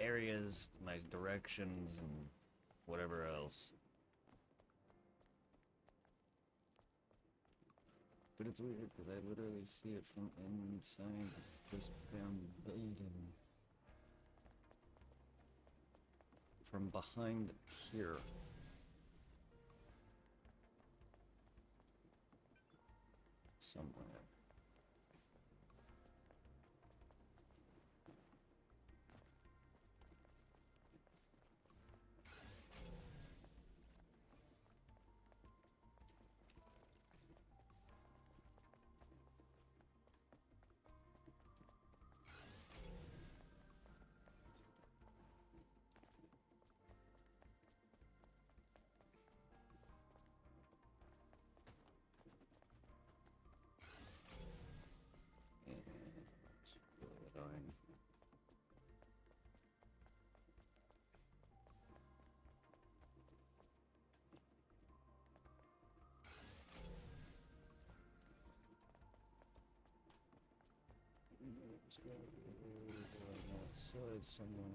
areas, my directions, and whatever else. But it's weird because I literally see it from inside this damn building. From behind here. Somewhere. Outside somewhere.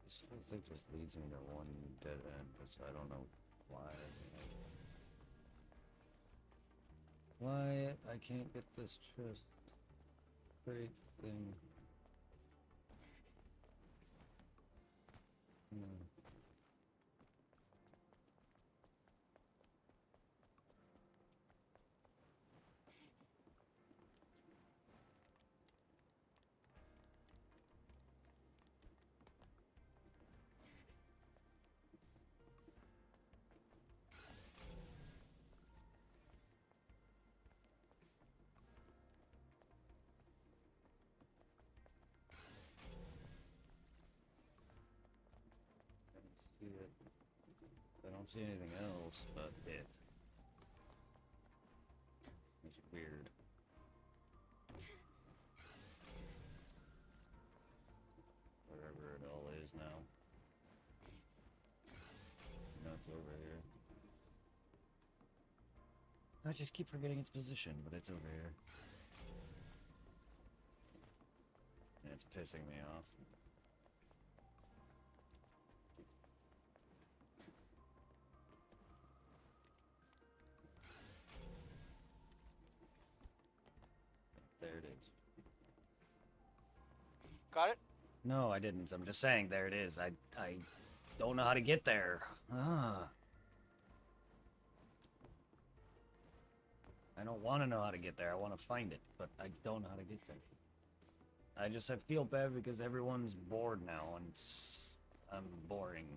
This whole thing just leads me to one dead end, so I don't know why. Why I can't get this chest crate thing. No. See it. I don't see anything else but it. It's weird. Wherever it all is now. No, it's over here. I just keep forgetting its position, but it's over here. And it's pissing me off. There it is. Got it? No, I didn't. I'm just saying, there it is. I don't know how to get there. Ah. I don't want to know how to get there. I want to find it, but I don't know how to get there. I feel bad because everyone's bored now, and I'm boring.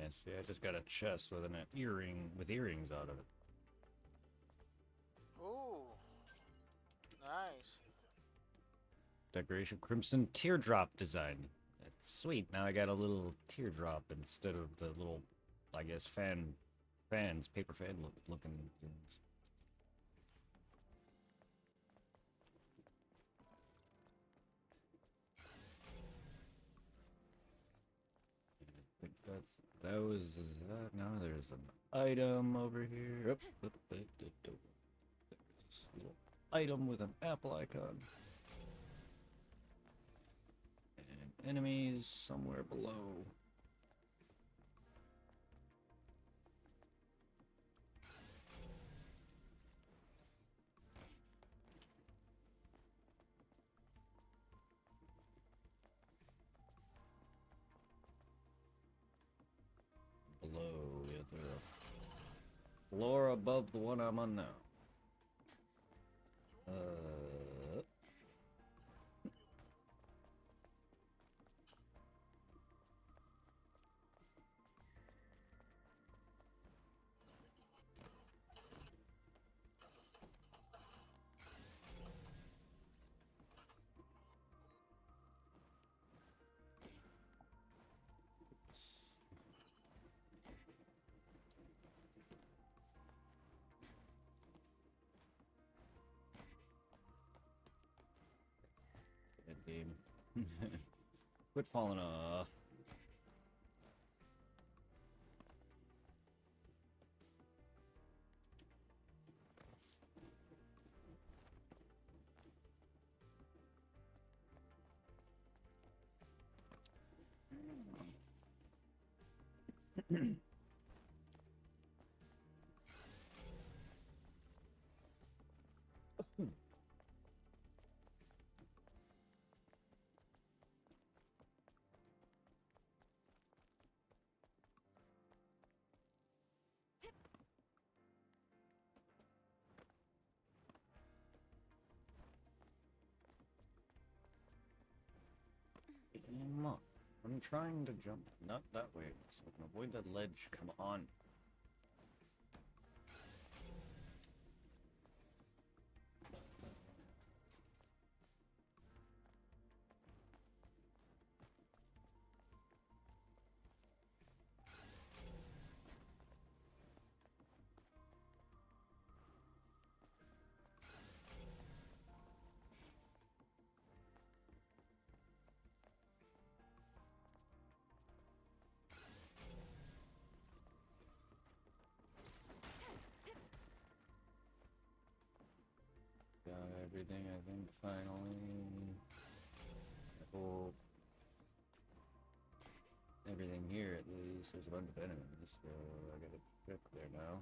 nice. Yeah, I just got a chest with an earring with earrings out of it. Ooh, nice. Decoration Crimson Teardrop design. That's sweet. Now I got a little teardrop instead of the little, I guess, fans, paper fan looking things. I think that was that. Now there's an item over here. There's this little item with an apple icon. And enemies somewhere below. Below, yeah, there are floor above the one I'm on now. Good game. Quit falling off. Come on. I'm trying to jump not that way, so I can avoid that ledge. Come on. Got everything, I think, finally. Oh, everything here, at least. There's a bunch of enemies, so I got a trip there now.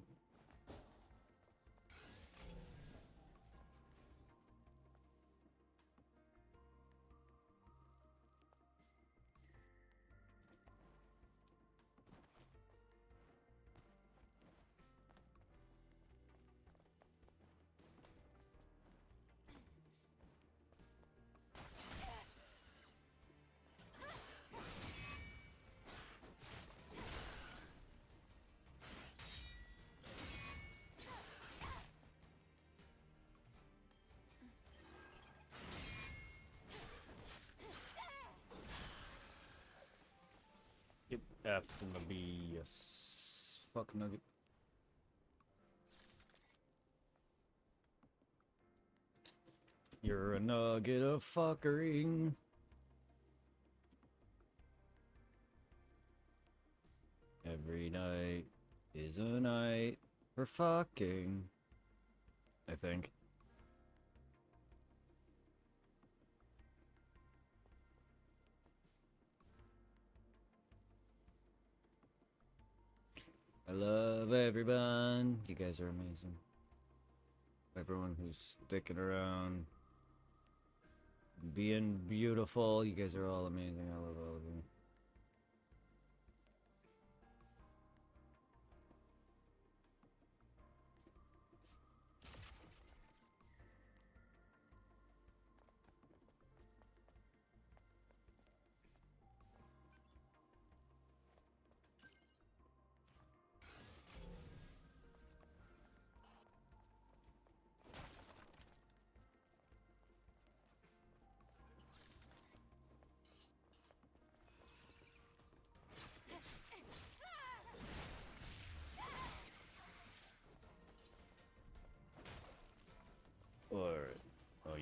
Get effed in the B, yes. Fuck nugget. You're a nugget of fuckering. Every night is a night for fucking. I think. I love everyone. You guys are amazing. Everyone who's sticking around, being beautiful. You guys are all amazing. I love all of you.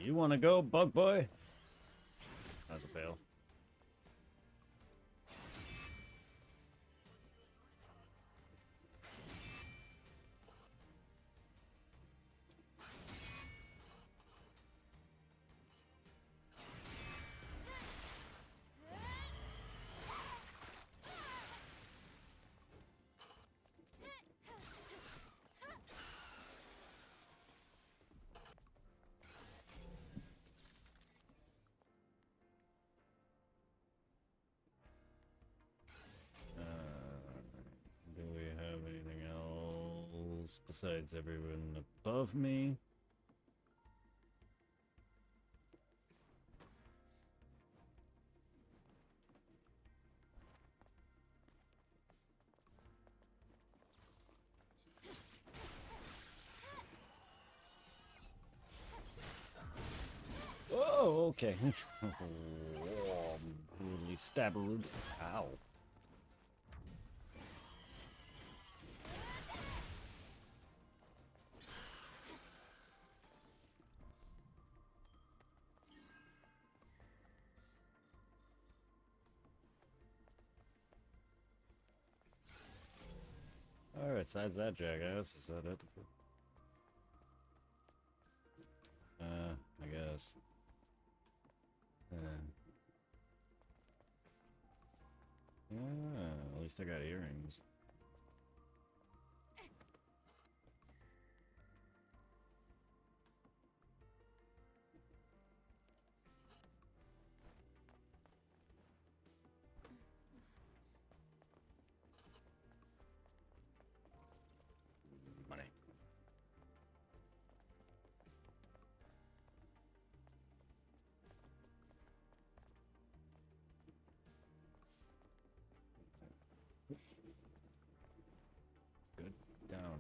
You want to go, bug boy? That's a fail. Do we have anything else besides everyone above me? Oh, okay. Oh, brutally stabbered. Ow. Alright, besides that jackass, is that it? I guess. Yeah, at least I got earrings. Money. Good. Down.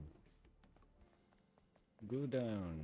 Go down.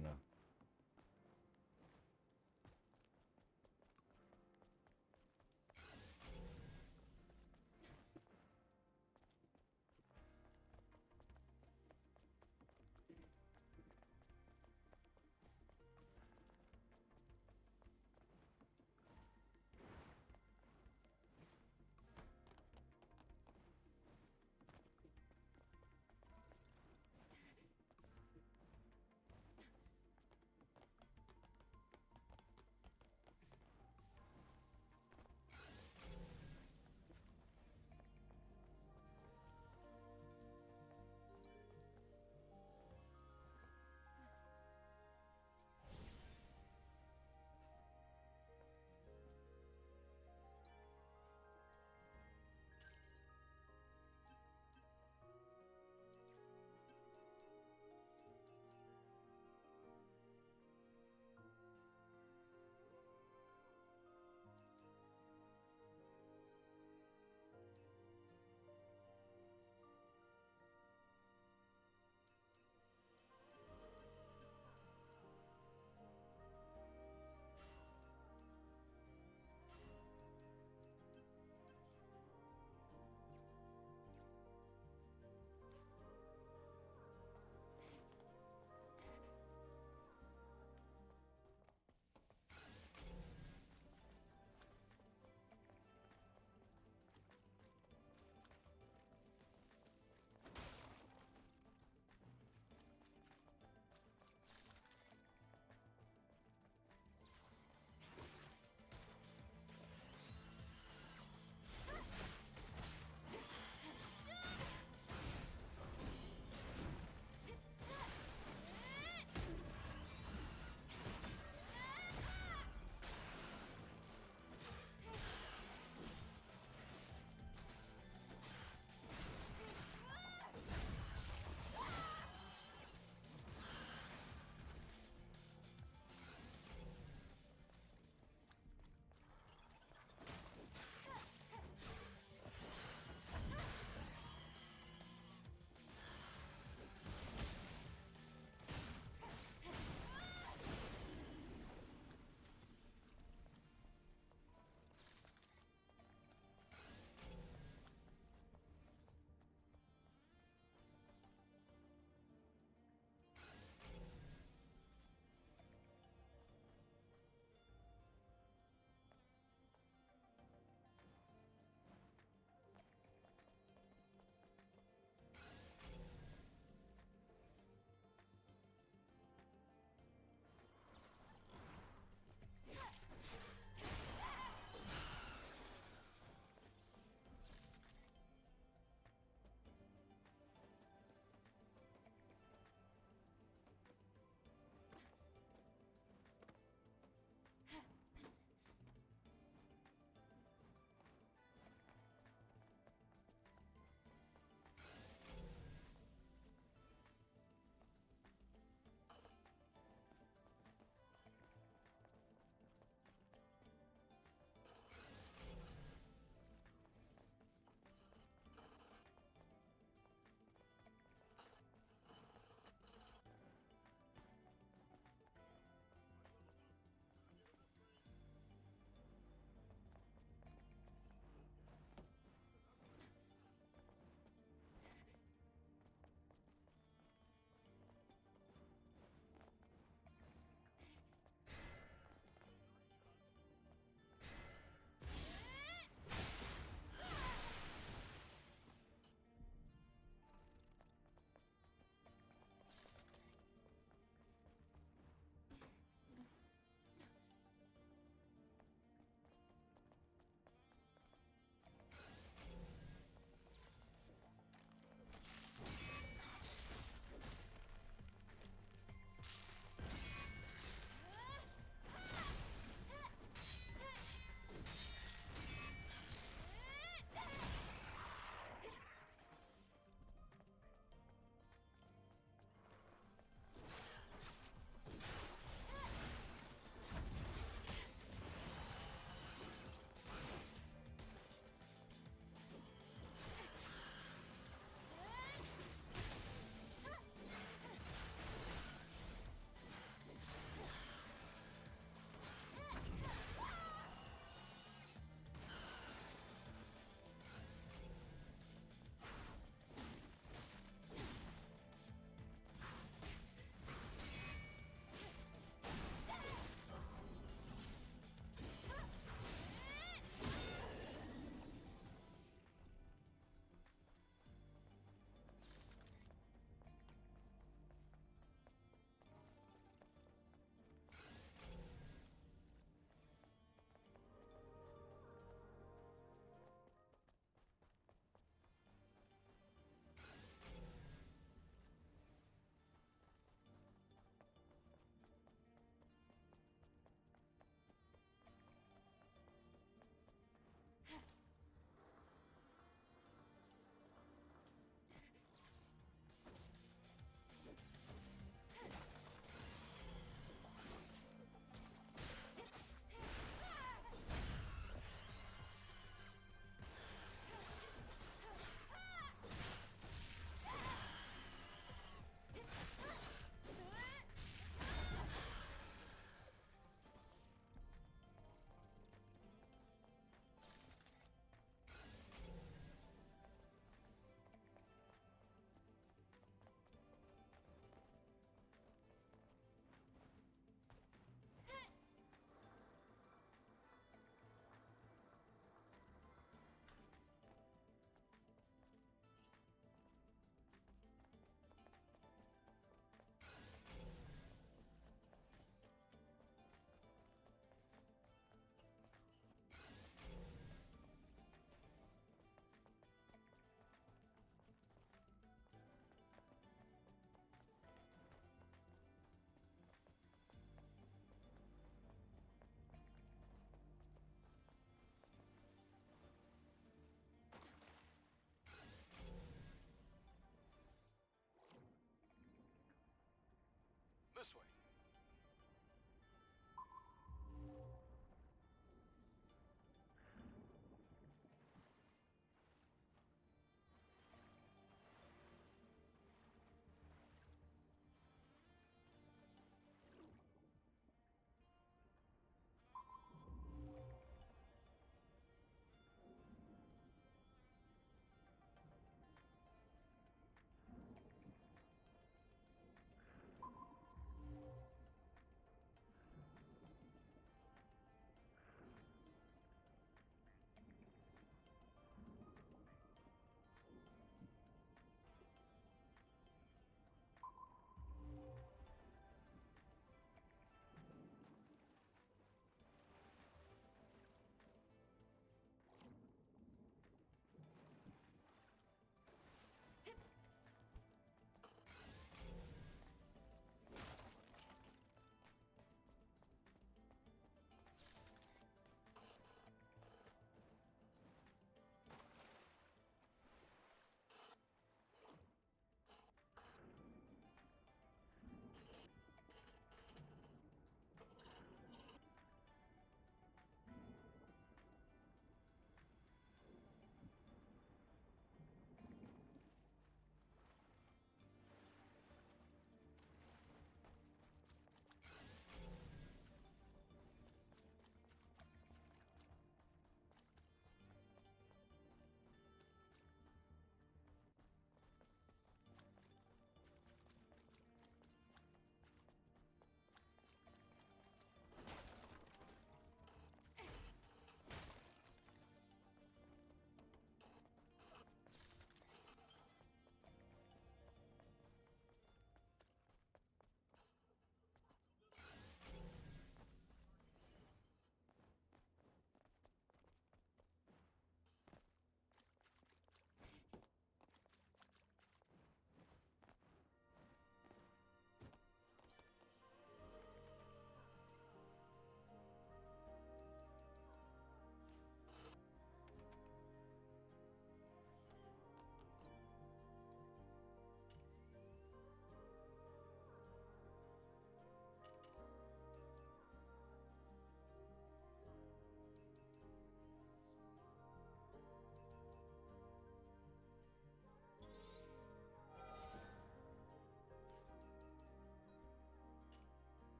This way.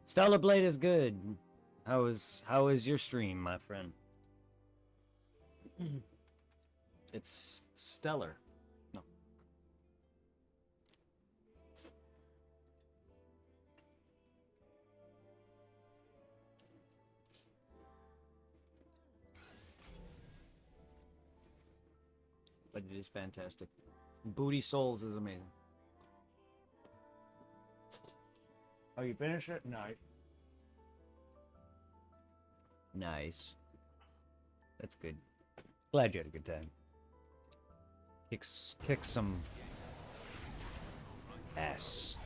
Stellar Blade is good. How is your stream, my friend? It's stellar. No. But it is fantastic. Booty Souls is amazing. Oh, you finished it? Nice. Nice. That's good. Glad you had a good time. Kick some ass.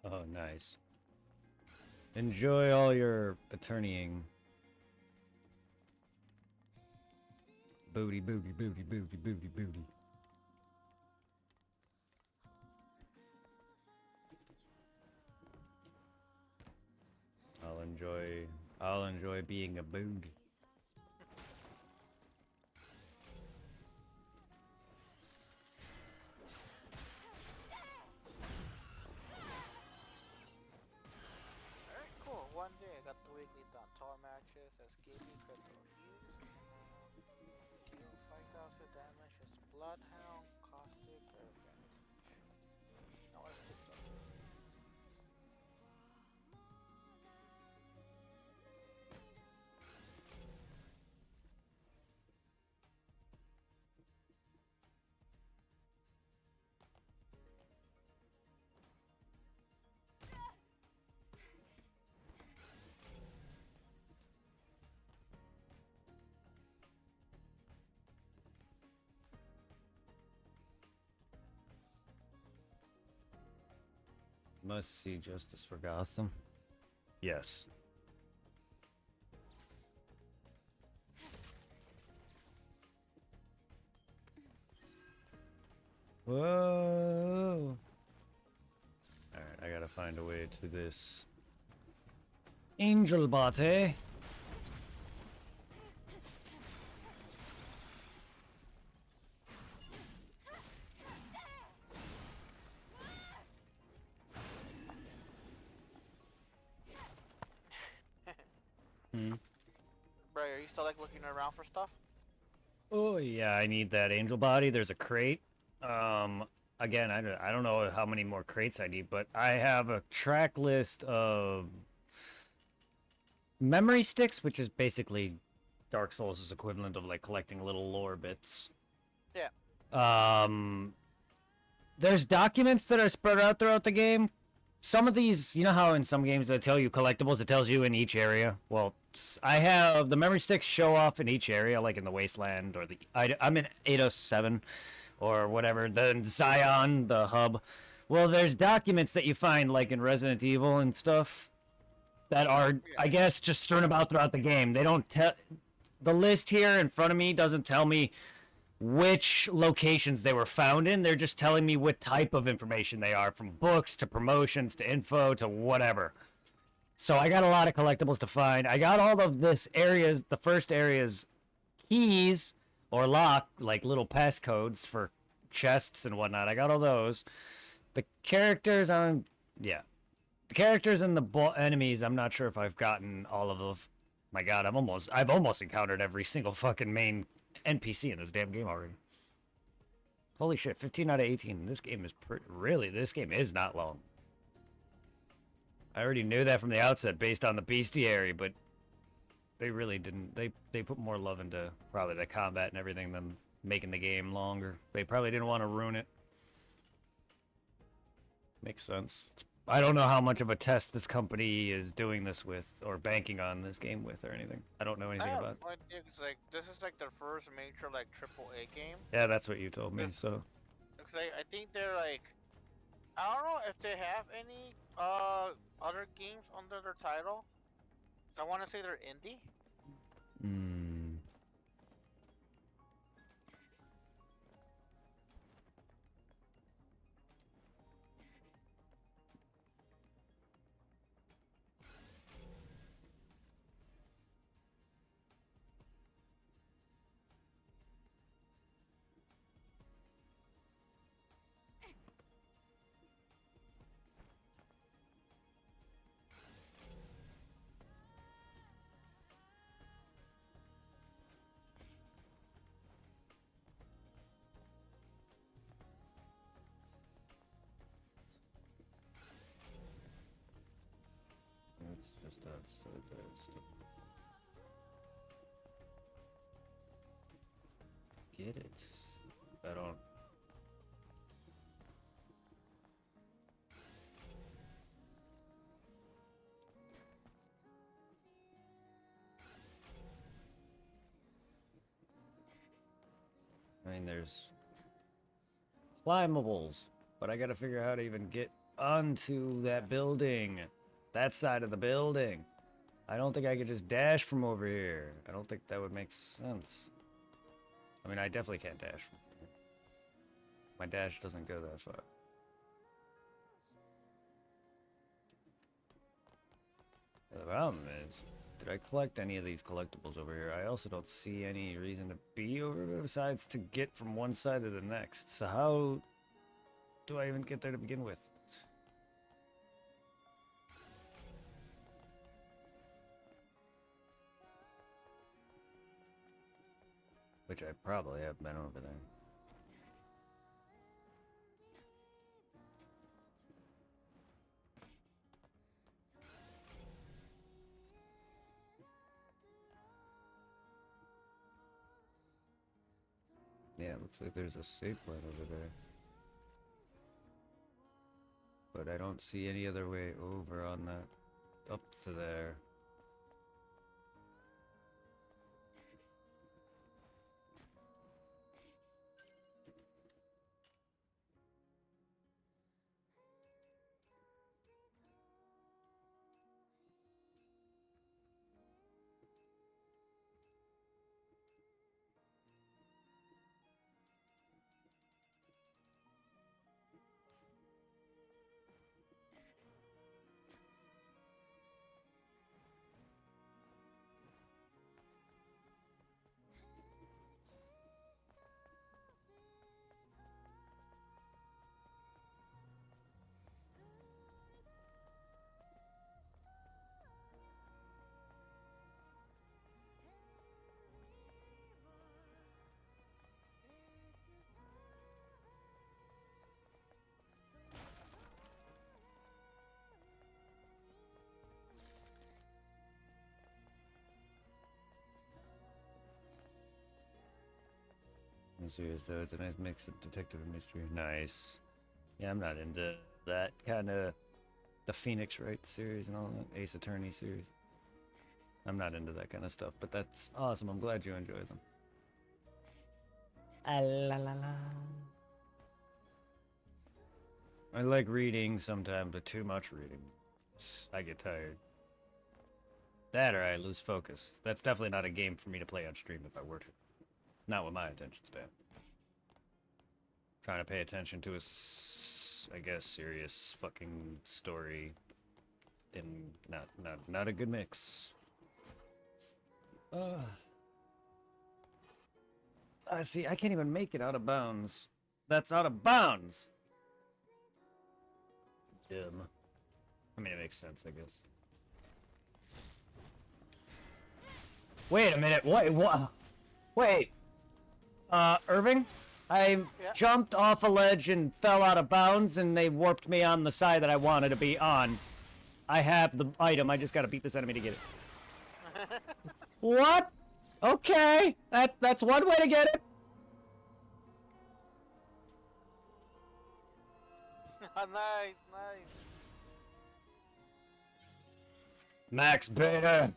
Oh, nice. Enjoy all your attorneying. Booty, booty, booty, booty, booty, booty. I'll enjoy being a booty. Alright, cool. One day I got the weekly done. Tall matches, SKB, crypto fuse. Deal 5,000 damage as Bloodhound, Caustic, or advantage. Now let's pick up. Must see justice for Gotham. Yes. Whoa. Alright, I gotta find a way to this angel body. Hmm. Bro, are you still like looking around for stuff? Oh yeah, I need that angel body. There's a crate. Again, I don't know how many more crates I need, but I have a track list of memory sticks, which is basically Dark Souls' equivalent of like collecting little lore bits. Yeah. There's documents that are spread out throughout the game. Some of these, you know how in some games they tell you collectibles, it tells you in each area. Well, I have the memory sticks show off in each area, like in the Wasteland or I'm in 807 or whatever, the Zion, the hub. Well, there's documents that you find like in Resident Evil and stuff that are, I guess, just strewn about throughout the game. They don't tell. The list here in front of me doesn't tell me which locations they were found in. They're just telling me what type of information they are, from books to promotions to info to whatever. So I got a lot of collectibles to find. I got all of this areas, the first area's keys or lock, like little passcodes for chests and whatnot. I got all those. The characters on, yeah. The characters and the enemies, I'm not sure if I've gotten all of them. My God, I've almost encountered every single fucking main NPC in this damn game already. Holy shit, 15 out of 18. This game is this game is not long. I already knew that from the outset based on the bestiary, but they really didn't. They put more love into probably the combat and everything than making the game longer. They probably didn't want to ruin it. Makes sense. I don't know how much of a test this company is doing this with or banking on this game with or anything. I don't know anything about it. No idea, 'cause, like, this is like their first major like AAA game. Yeah, that's what you told me, so. Because I think they're like, I don't know if they have any other games under their title. I want to say they're indie. Hmm. It's just outside there. Get it. I don't. I mean, there's climbables, but I gotta figure out how to even get onto that building. That side of the building. I don't think I could just dash from over here. I don't think that would make sense. I mean, I definitely can't dash from here. My dash doesn't go that far. The problem is, did I collect any of these collectibles over here? I also don't see any reason to be over there besides to get from one side to the next. So how do I even get there to begin with? Which I probably have been over there. Yeah, it looks like there's a safe line over there. But I don't see any other way over on that. Up to there. Serious though, it's a nice mix of detective and mystery. Nice. Yeah, I'm not into that kind of the Phoenix Wright series and all that Ace Attorney series. I'm not into that kind of stuff, but that's awesome. I'm glad you enjoy them. Ah, la, la, la. I like reading sometimes, but too much reading. I get tired. That or I lose focus. That's definitely not a game for me to play on stream if I were to. Not with my attention span. Trying to pay attention to I guess, serious fucking story. In not a good mix. See, I can't even make it out of bounds. That's out of bounds! Dumb. I mean, it makes sense, I guess. Wait a minute, what? Wait. Irving? I jumped off a ledge and fell out of bounds, and they warped me on the side that I wanted to be on. I have the item, I just gotta beat this enemy to get it. What? Okay, that's one way to get it. Nice, nice. Max Beta.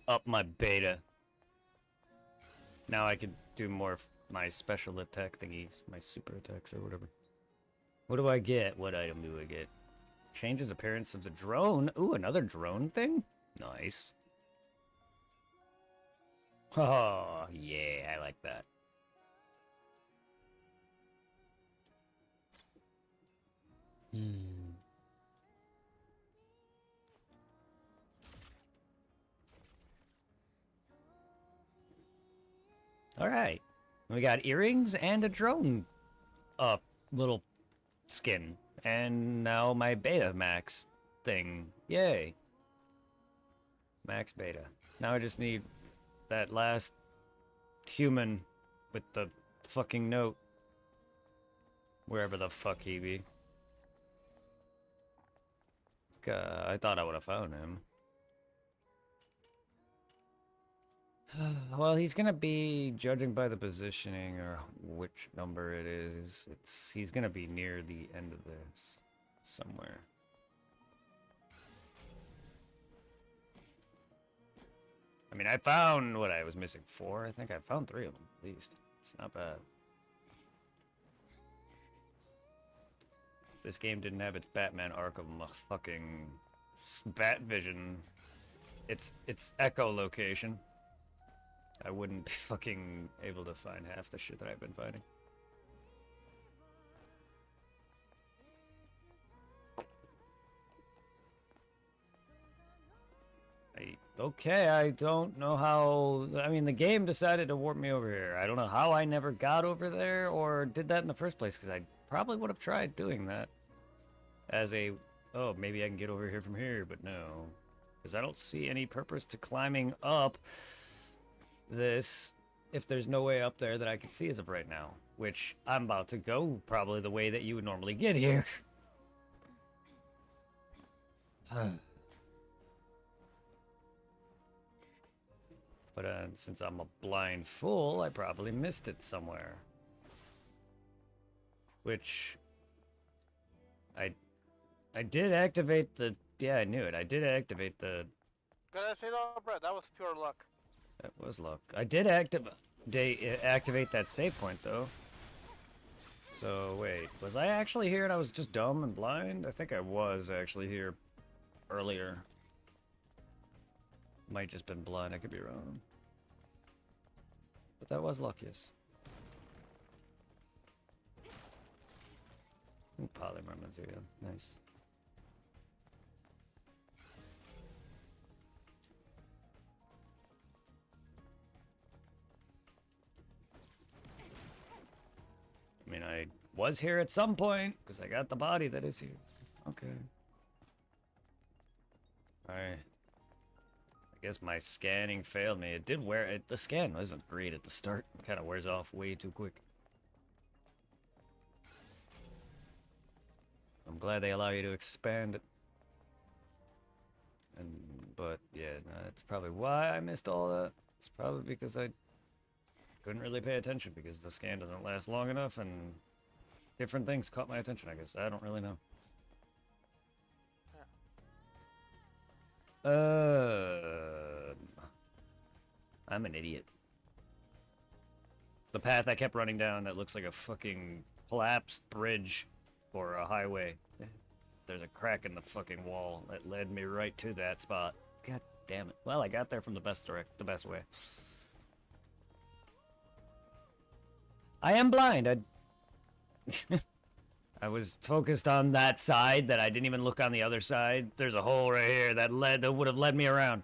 Up my beta. Now I can do more of my special attack thingies, my super attacks or whatever. What do I get? What item do I get? Changes appearance of the drone. Ooh, another drone thing? Nice. Oh, yeah, I like that. All right. We got earrings and a drone little skin. And now my beta max thing. Yay. Max beta. Now I just need that last human with the fucking note. Wherever the fuck he be. I thought I would have found him. Well, he's gonna be, judging by the positioning or which number it is, he's gonna be near the end of this. Somewhere. I mean, I found what I was missing 4. I think I found 3 of them, at least. It's not bad. this game didn't have its Batman Arkham fucking Bat Vision, its echolocation, I wouldn't be fucking able to find half the shit that I've been finding. Okay, I don't know how. I mean, the game decided to warp me over here. I don't know how I never got over there or did that in the first place, because I probably would have tried doing that as a. Oh, maybe I can get over here from here, but no. Because I don't see any purpose to climbing up this if there's no way up there that I can see as of right now. Which I'm about to go probably the way that you would normally get here. But since I'm a blind fool, I probably missed it somewhere. Which I did activate the. Yeah, I knew it. I did activate the. Gotta say though, Brett, that was pure luck. That was luck. I did activate that save point though. So wait, was I actually here and I was just dumb and blind? I think I was actually here earlier. Might just been blind. I could be wrong. But that was luck, yes. Ooh, polymer material. Nice. I mean, I was here at some point, because I got the body that is here. Okay. Alright. I guess my scanning failed me. It did wear it. The scan wasn't great at the start. It kind of wears off way too quick. I'm glad they allow you to expand it. But yeah, no, that's probably why I missed all that. It's probably because I couldn't really pay attention because the scan doesn't last long enough and different things caught my attention, I guess. I don't really know. I'm an idiot. The path I kept running down that looks like a fucking collapsed bridge or a highway. There's a crack in the fucking wall that led me right to that spot. God damn it. Well, I got there from the best way. I am blind. I was focused on that side that I didn't even look on the other side. There's a hole right here that would have led me around.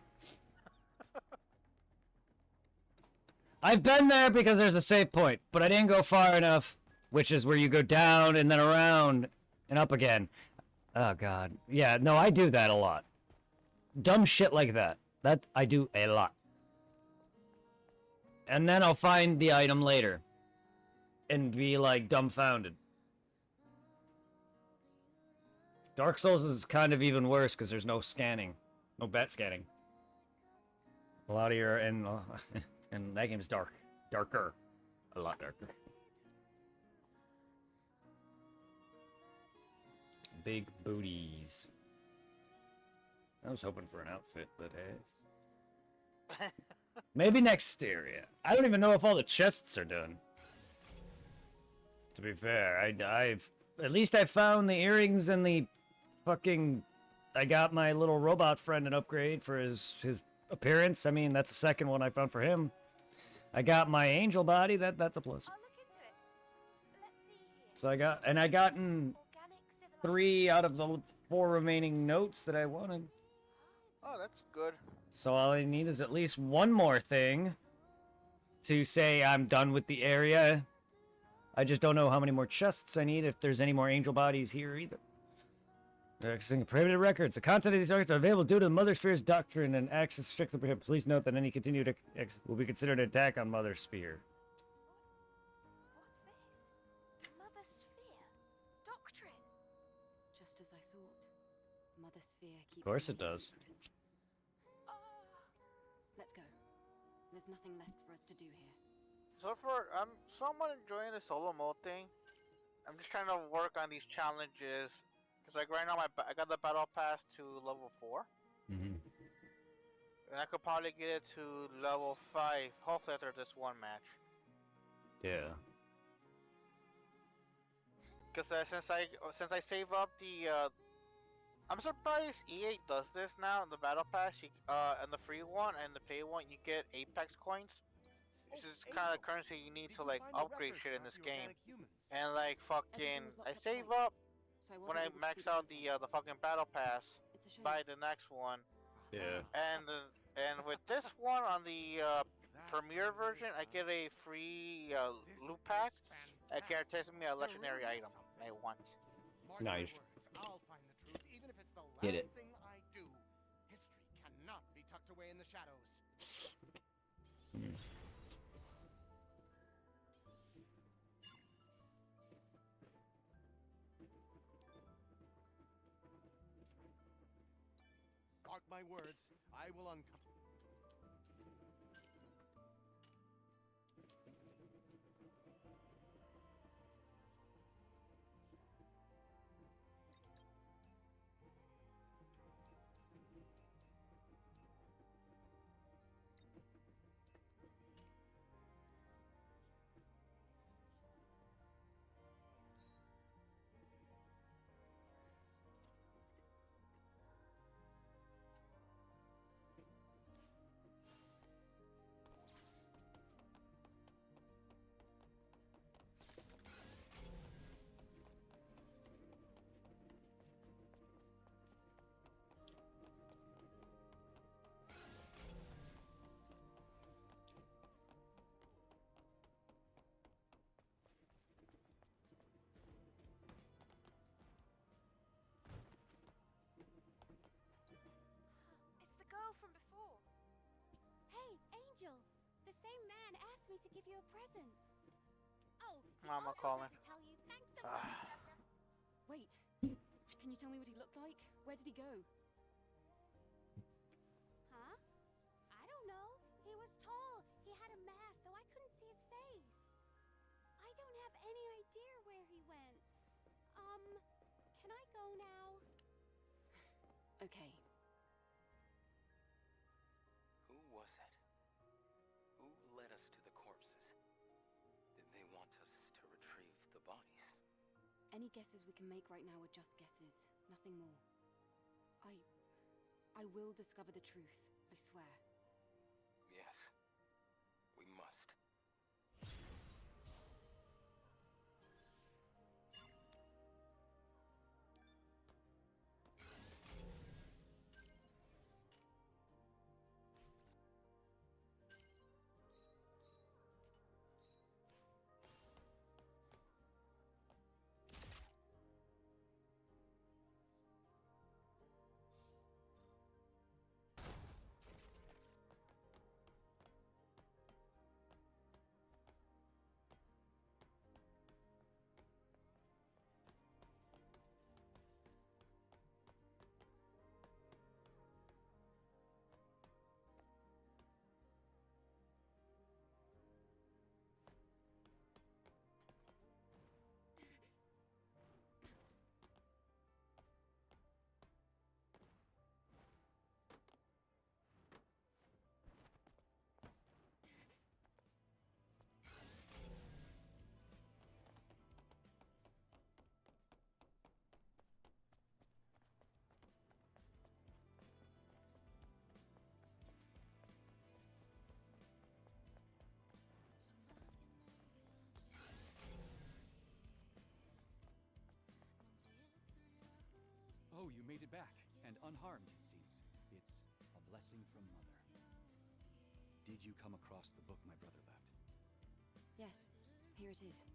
I've been there because there's a save point, but I didn't go far enough, which is where you go down and then around and up again. Oh god. Yeah, no, I do that a lot. Dumb shit like that. That I do a lot. And then I'll find the item later and be like dumbfounded. Dark Souls is kind of even worse because there's no scanning. No bat scanning. A lot of your... And that game's dark. Darker. A lot darker. Big booties. I was hoping for an outfit, but hey. Maybe next area. I don't even know if all the chests are done. To be fair, I've... At least I found the earrings and the fucking... I got my little robot friend an upgrade for his appearance. I mean, that's the second one I found for him. I got my angel body. That's a plus. I'll look into it. Let's see here. So I gotten 3 out of the 4 remaining notes that I wanted. Oh, that's good. So all I need is at least one more thing to say I'm done with the area. I just don't know how many more chests I need, if there's any more angel bodies here either. They're accessing prohibited records. The content of these records are available due to the Mother Sphere's doctrine and access strictly prohibited. Please note that any continued will be considered an attack on Mother Sphere. What's this? Mother Sphere. Doctrine. Just as I thought. Mother Sphere keeps... Of course it many does. secrets. Oh, Let's go. There's nothing left for us to do here. So far, I'm somewhat enjoying the solo mode thing. I'm just trying to work on these challenges. Because like right now, I got the battle pass to level 4. Mm-hmm. And I could probably get it to level 5, hopefully after this one match. Yeah. Cause since I save up the I'm surprised EA does this now in the battle pass. And the free one and the pay one, you get Apex coins. Oh, This is kind of Angel, currency you need did to you like find the upgrade records shit for in this happy game. organic humans? And like Everything fucking, was I locked up save tight, up so I when wasn't I able to see max the out contents. the fucking battle pass. It's a shame. Buy the next one, Yeah. and with this one on the That's premiere how it is, version, I huh? get a free This loot pack. is It fantastic. guarantees me a There legendary really is item something. I want. Mark Nice. my words, I'll find the truth, even if it's the Get last it. thing I do. History cannot be tucked away in the shadows. Hmm. Mark my words, I will uncover. It's the girl from before. Hey, Angel! The same man asked me to give you a present. Oh, he Mama also calling. said to tell you thanks so Ah. much. Wait. Can you tell me what he looked like? Where did he go? Huh? I don't know. He was tall. He had a mask, so I couldn't see his face. I don't have any idea where he went. Can I go now? Okay. Who was it? Who led us to the corpses? Did they want us to retrieve the bodies? Any guesses we can make right now are just guesses. Nothing more. I will discover the truth. I swear. Yes. We must. Oh, you made it back, and unharmed, it seems. It's a blessing from Mother. Did you come across the book my brother left? Yes, here it is.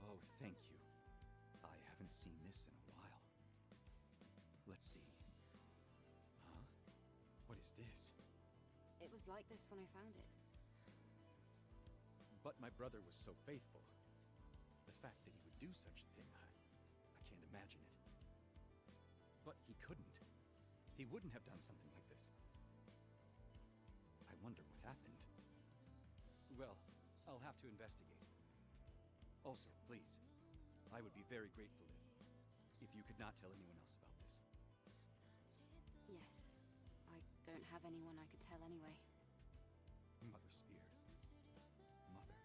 Oh, thank you. I haven't seen this in a while. Let's see. Huh? What is this? It was like this when I found it. But my brother was so faithful. The fact that he would do such a thing, I can't imagine it. But he couldn't. He wouldn't have done something like this. I wonder what happened. Well, I'll have to investigate. Also, please, I would be very grateful if you could not tell anyone else about this. Yes. I don't have anyone I could tell anyway. Mother Sphere. Mother,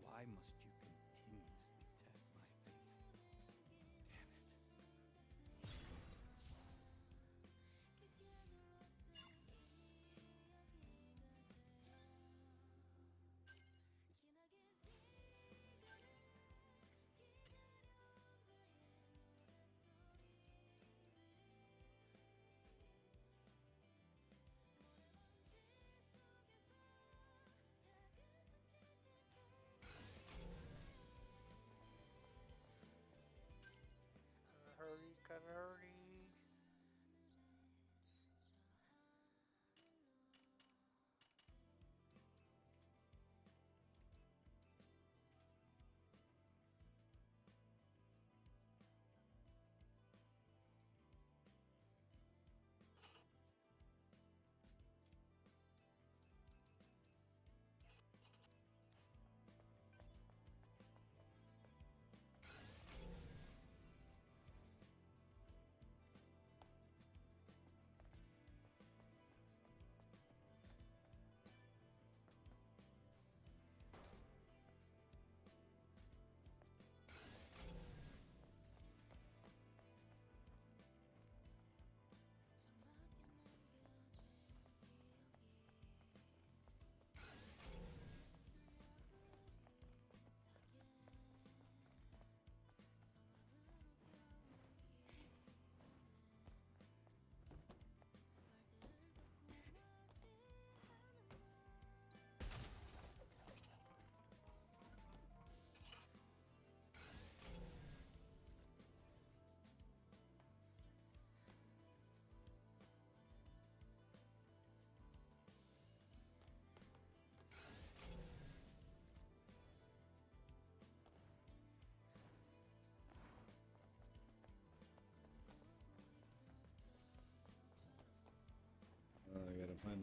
why must you continuously test my faith?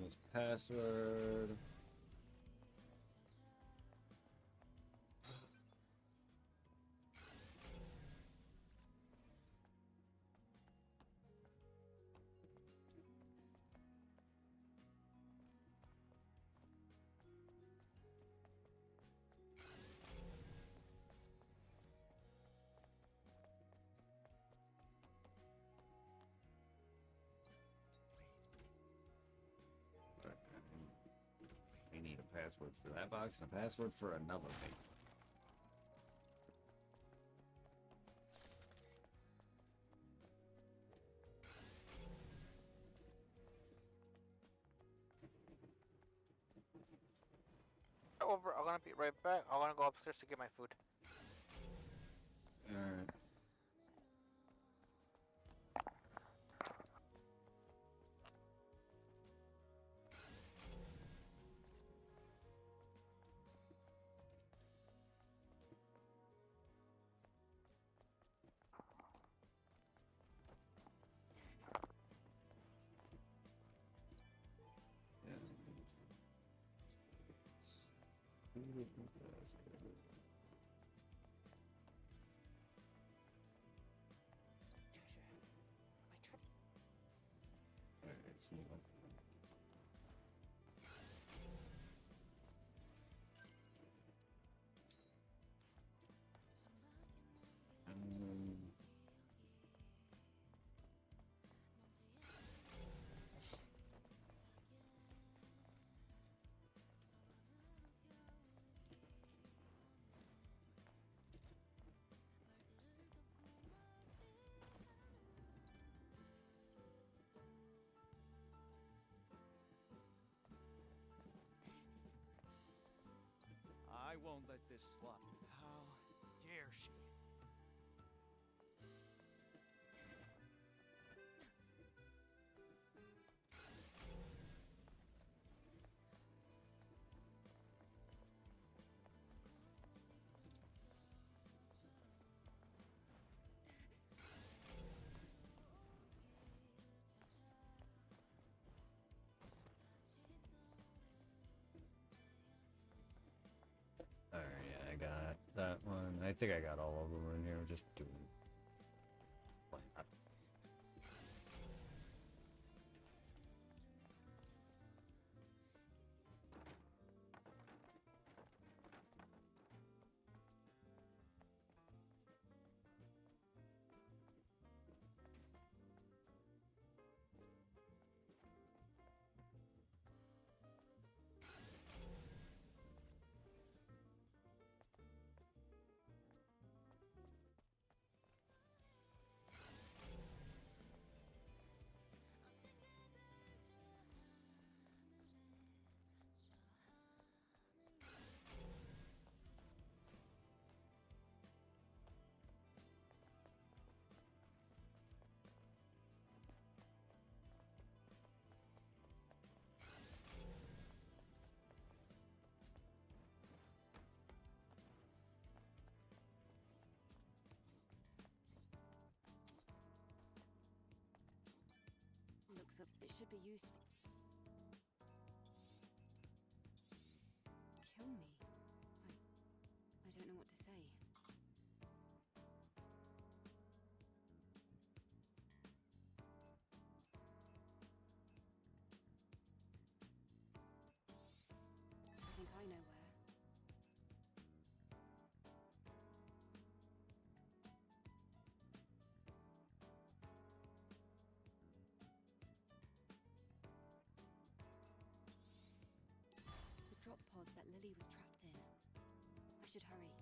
his password. We need a password for that box and a password for another thing. Over. I'm gonna be right back. I'm gonna go upstairs to get my food. Alright. Alright, it's new one. I won't let this slide. How dare she? Alright, yeah, I got that one. I think I got all of them in here. Just doing. Why not? Looks like it should be useful. Kill me? I don't know what to say. I think I know where. The drop pod that Lily was trapped in. I should hurry.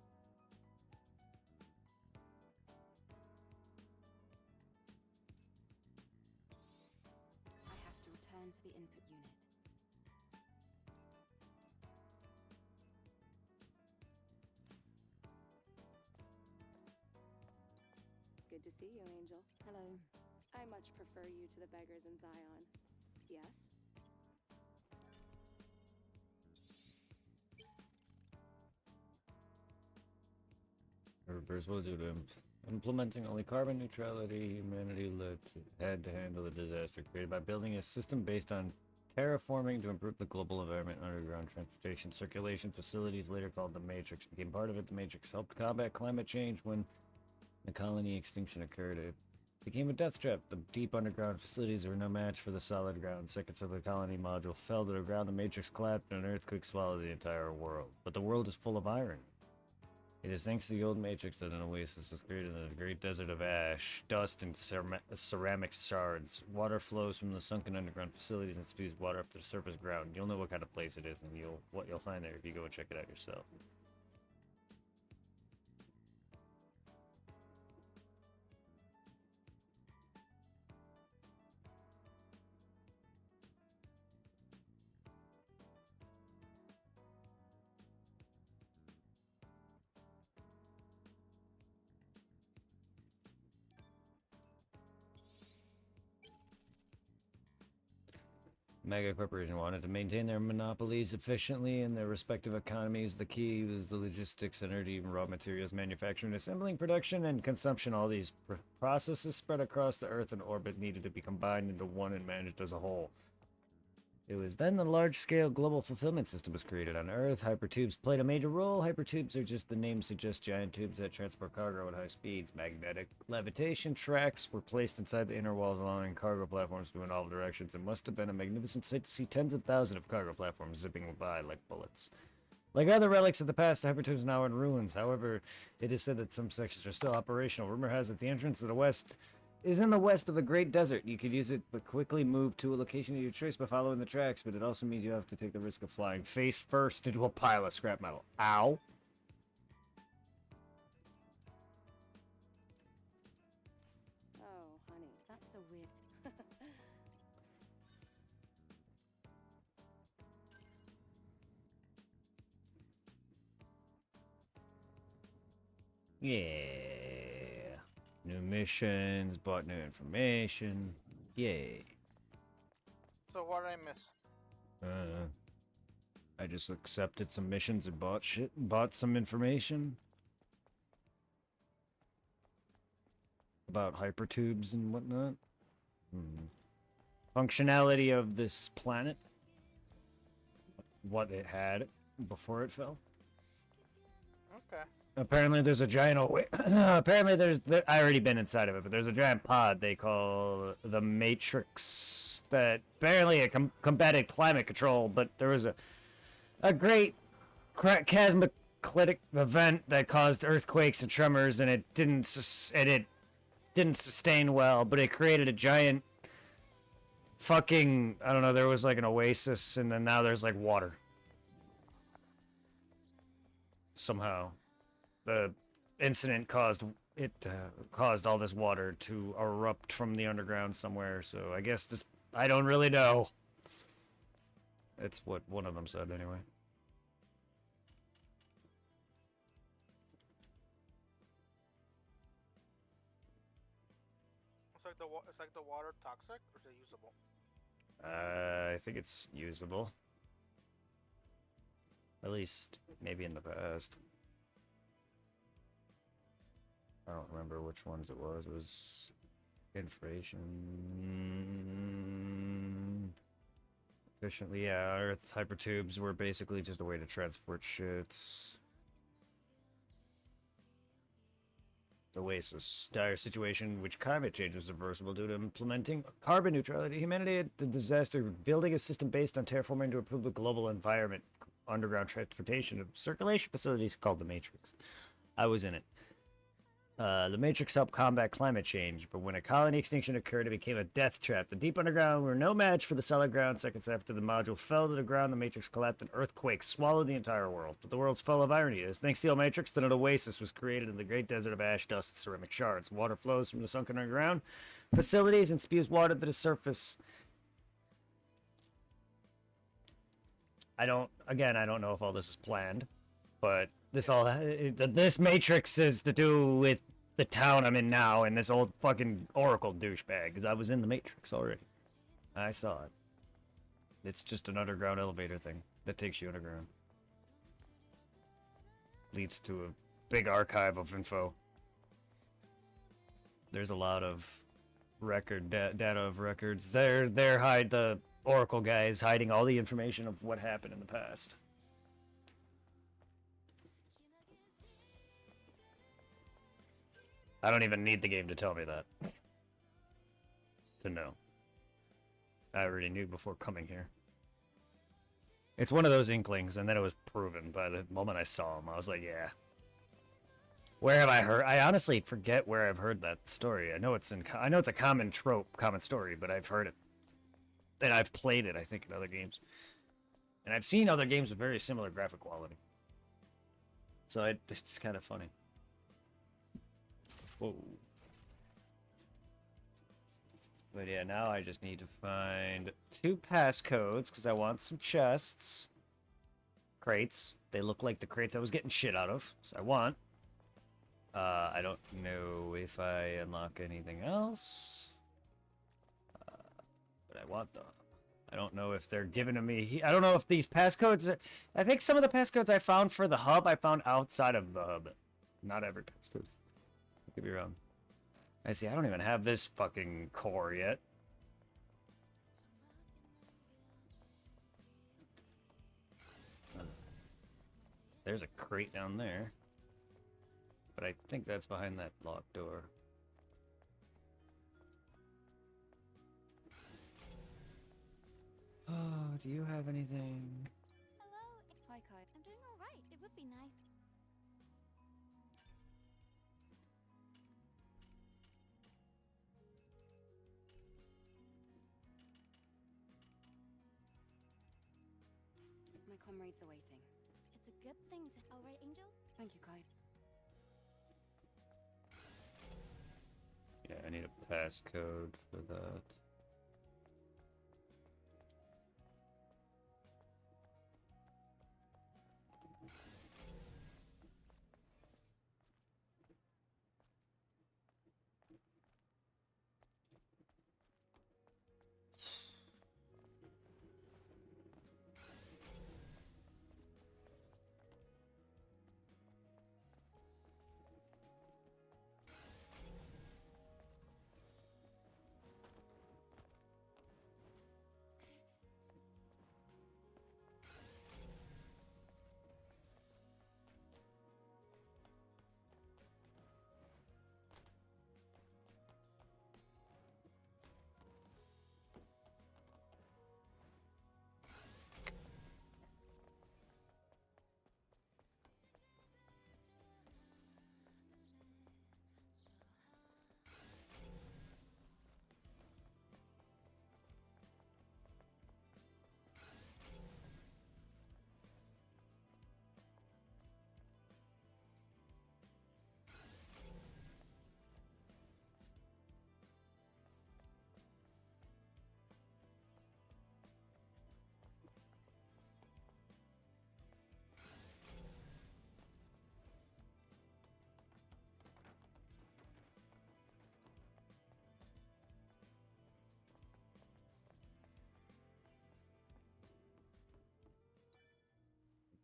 I have to return to the input unit. Good to see you, Angel. Hello. I much prefer you to the beggars in Zion. Yes? Reverse will do to implementing only carbon neutrality. Humanity had to handle the disaster created by building a system based on Terraforming to improve the global environment, underground transportation circulation facilities, later called the Matrix, became part of it. The Matrix helped combat climate change when the colony extinction occurred. It became a death trap. The deep underground facilities were no match for the solid ground. Seconds of the colony module fell to the ground. The Matrix collapsed and an earthquake swallowed the entire world. But the world is full of irony. It is thanks to the old Matrix that an oasis was created in the great desert of ash, dust, and ceramic shards. Water flows from the sunken underground facilities and spews water up to the surface ground. You'll know what kind of place it is, and what you'll find there if you go and check it out yourself. Mega corporation wanted to maintain their monopolies efficiently in their respective economies. The key was the logistics, energy, raw materials, manufacturing, assembling, production, and consumption. All these processes spread across the Earth and orbit needed to be combined into one and managed as a whole. It was then the large-scale global fulfillment system was created on Earth. Hypertubes played a major role. Hypertubes are just the name suggests, giant tubes that transport cargo at high speeds. Magnetic levitation tracks were placed inside the inner walls, allowing cargo platforms to move in all directions. It must have been a magnificent sight to see tens of thousands of cargo platforms zipping by like bullets. Like other relics of the past, the Hypertubes are now in ruins. However, it is said that some sections are still operational. Rumor has it the entrance to the west is in the west of the Great Desert. You could use it, but quickly move to a location of your choice by following the tracks, but it also means you have to take the risk of flying face first into a pile of scrap metal. Ow. Oh, honey. That's so weird. Yeah. New missions, bought new information. Yay. So what did I miss? I just accepted some missions and bought some information about hypertubes and whatnot. Functionality of this planet. What it had before it fell. Okay. Apparently there's a giant apparently I already been inside of it, but there's a giant pod they call the Matrix that apparently it combated climate control, but there was a great cataclysmic event that caused earthquakes and tremors, and it didn't sustain well, but it created a giant fucking, I don't know, there was like an oasis, and then now there's like water. Somehow. The incident caused all this water to erupt from the underground somewhere, so I guess this, I don't really know. That's what one of them said anyway. It's like the water toxic, or is it usable? I think it's usable. At least maybe in the past. I don't remember which ones it was. It was information efficiently. Yeah, Earth hypertubes were basically just a way to transport shit. Oasis. Dire situation which climate change was reversible due to implementing carbon neutrality. Humanity had the disaster building a system based on terraforming to improve the global environment. Underground transportation of circulation facilities called the Matrix. I was in it. The Matrix helped combat climate change, but when a colony extinction occurred, it became a death trap. The deep underground were no match for the solid ground. Seconds after the module fell to the ground, the Matrix collapsed. An earthquake swallowed the entire world. But the world's full of irony. It is thanks to the Matrix that an oasis was created in the great desert of ash, dust, and ceramic shards. Water flows from the sunken underground facilities and spews water to the surface. I don't know if all this is planned, but this Matrix is to do with the town I'm in now and this old fucking Oracle douchebag, because I was in the Matrix already. I saw it. It's just an underground elevator thing that takes you underground. Leads to a big archive of info. There's a lot of data of records. There hide the Oracle guy is hiding all the information of what happened in the past. I don't even need the game to tell me that. To know. I already knew before coming here. It's one of those inklings, and then it was proven by the moment I saw him. I was like, yeah. Where have I heard? I honestly forget where I've heard that story. I know it's a common trope, common story, but I've heard it. And I've played it, I think, in other games. And I've seen other games with very similar graphic quality. So it's kind of funny. Whoa. But yeah, now I just need to find 2 passcodes because I want some chests. Crates. They look like the crates I was getting shit out of. So I want. I don't know if I unlock anything else. But I want them. I don't know if they're giving to me. I don't know if these passcodes are... I think some of the passcodes I found for the hub, I found outside of the hub. Not every passcode. I could be wrong. I see, I don't even have this fucking core yet. There's a crate down there. But I think that's behind that locked door. Oh, do you have anything? Hello. Hi, Kai. I'm doing all right. It would be nice. My comrade's are waiting. It's a good thing to. All right, Angel. Thank you, Kai. Yeah, I need a passcode for that.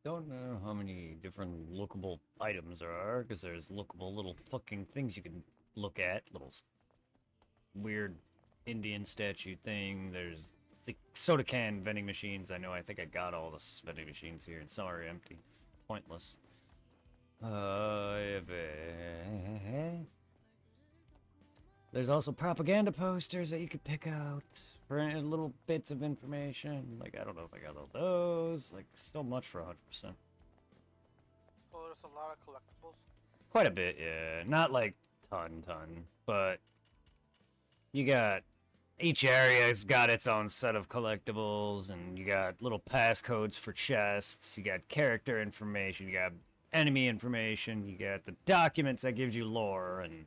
Don't know how many different lookable items there are, because there's lookable little fucking things you can look at. Little weird Indian statue thing. There's the soda can vending machines. I think I got all the vending machines here, and some are empty. Pointless. There's also propaganda posters that you could pick out for little bits of information. Like, I don't know if I got all those. Like, so much for 100%. Oh, there's a lot of collectibles. Quite a bit, yeah. Not like ton, but you got... Each area's got its own set of collectibles, and you got little passcodes for chests, you got character information, you got enemy information, you got the documents that gives you lore, and...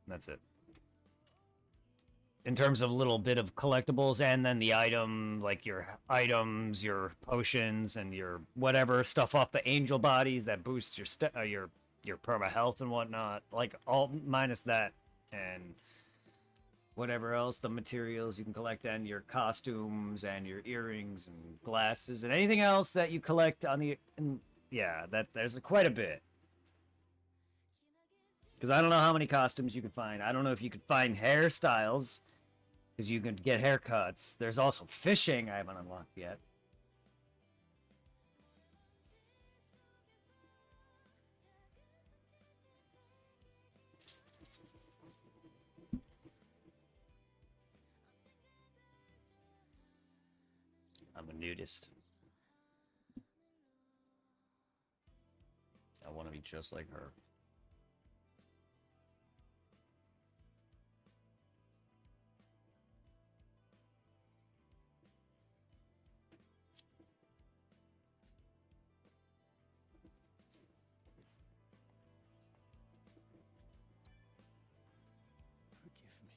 That's it. In terms of little bit of collectibles, and then the item, like your items, your potions, and your whatever stuff off the angel bodies that boosts your perma health and whatnot. Like all minus that and whatever else, the materials you can collect, and your costumes and your earrings and glasses and anything else that you collect on the. Yeah, there's quite a bit. Because I don't know how many costumes you can find. I don't know if you could find hairstyles. Because you can get haircuts. There's also fishing I haven't unlocked yet. I'm a nudist. I want to be just like her. Forgive me.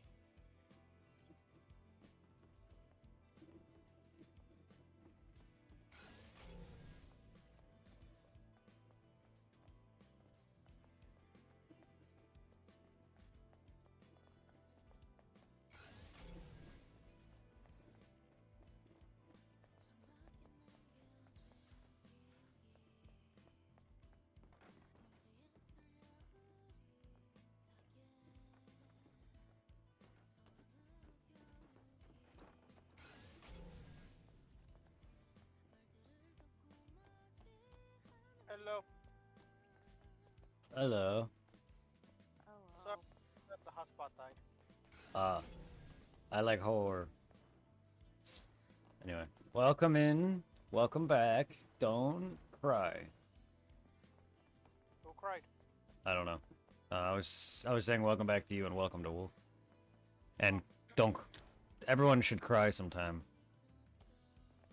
Hello. Hello. Sorry that the hotspot died. I like horror. Anyway, welcome in. Welcome back. Don't cry. Who cried? I don't know. I was saying welcome back to you and welcome to Wolf. And don't. Everyone should cry sometime.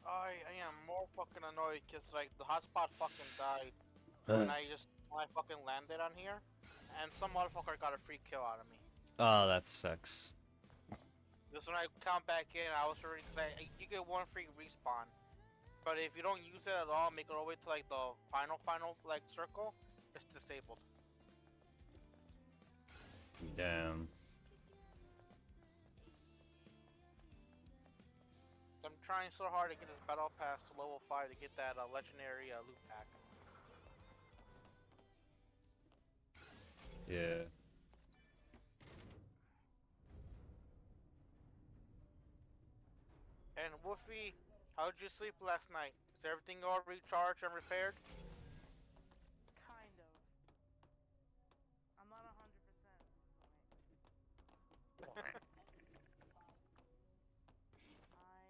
I am more fucking annoyed because like the hotspot fucking died when I fucking landed on here, and some motherfucker got a free kill out of me. Oh, that sucks. Because when I count back in, I was already like, you get one free respawn, but if you don't use it at all, make it all the way to like the final like circle, it's disabled. Damn. I'm trying so hard to get this battle pass to level 5 to get that legendary loot pack. Yeah. And Woofy, how did you sleep last night? Is everything all recharged and repaired? Kind of. I'm not 100% I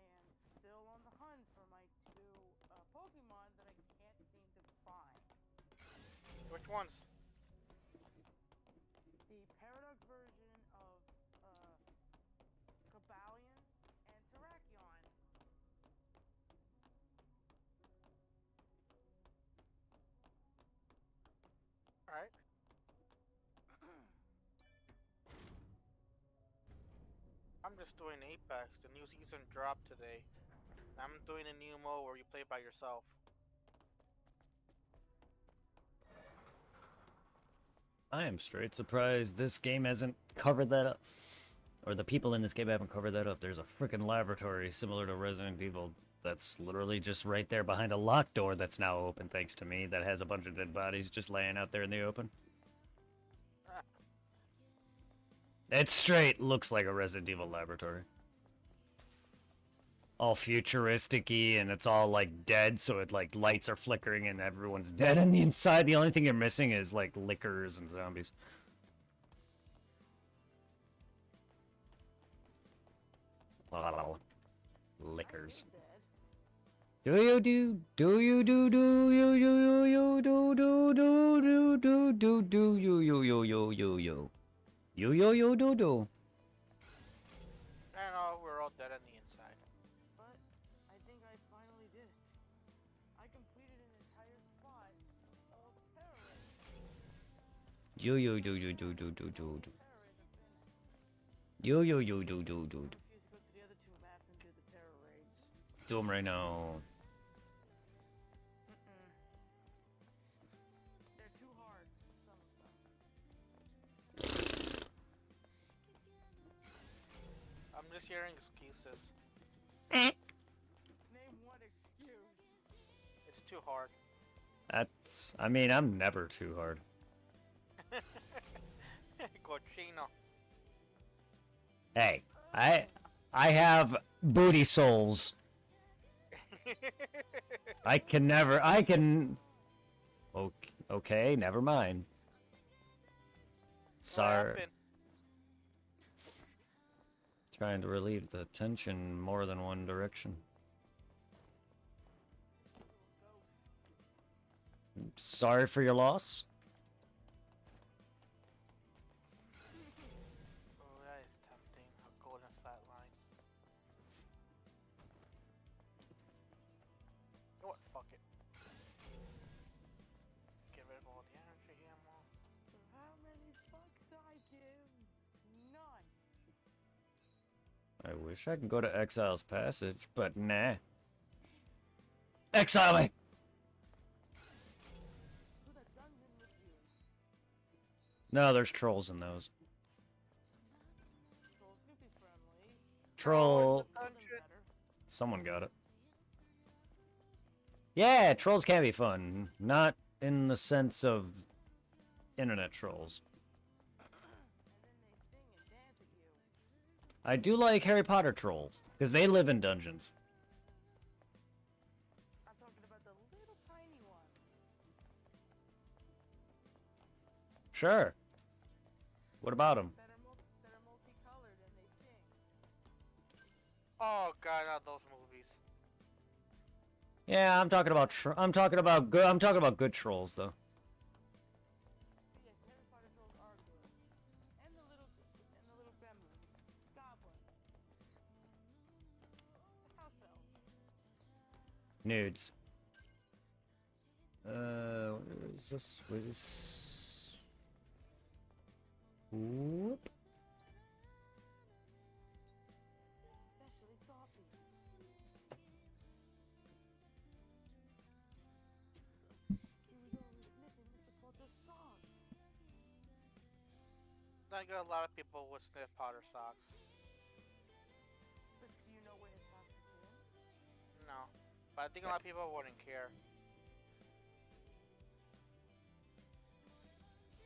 am still on the hunt for my two Pokemon that I can't seem to find. Which ones? The Paradox version of Cobalion and Terrakion. Alright. I'm just doing Apex. The new season dropped today. I'm doing a new mode where you play by yourself. I am straight surprised this game hasn't covered that up. Or the people in this game haven't covered that up. There's a freaking laboratory similar to Resident Evil that's literally just right there behind a locked door that's now open thanks to me that has a bunch of dead bodies just laying out there in the open. Ah. It straight looks like a Resident Evil laboratory. All futuristic-y and it's all like dead, so it like lights are flickering and everyone's dead on the inside. The only thing you're missing is like lickers and zombies. Lickers. Do you do you do you you do you you do. And we're all dead on the inside. But I think I finally did it. I completed an entire spot of terrorism. You do. You Terrorism finished. do. Refuse to go to the other two maps and do the terror raids. Do them right now. They're too hard. Some of them. I'm just hearing excuses. Name one excuse. It's too hard. That's. I mean, I'm never too hard. Cochino. Hey, I have booty souls. I can. Okay, never mind. Sorry. happened? Trying to relieve the tension more than one direction. Sorry for your loss. Oh, that is tempting. A golden flat line. You know what? Fuck it. Get rid of all the energy ammo. How many fucks I give? None. I wish I could go to Exile's Passage, but nah. Exile me! To the dungeon with you. No, there's trolls in those. Trolls can be friendly. Troll. Golden better. Someone got it. Yeah, trolls can be fun. Not in the sense of internet trolls. And then they sing and dance at you. I do like Harry Potter trolls, because they live in dungeons. I'm talking about the little tiny ones. Sure. What about them? That are multicolored and they sing. Oh god, not those movies. Yeah, I'm talking about good trolls though. But yes, Harry Potter trolls are good. And the little gremlins. Goblins. The house elves. Nudes. Where is this? Where is? Whoop. Especially Sophie. He was always sniffing Mr. Potter's socks. Not good. A lot of people would sniff Potter socks. But do you know where his socks have been? No, but I think a lot of people wouldn't care.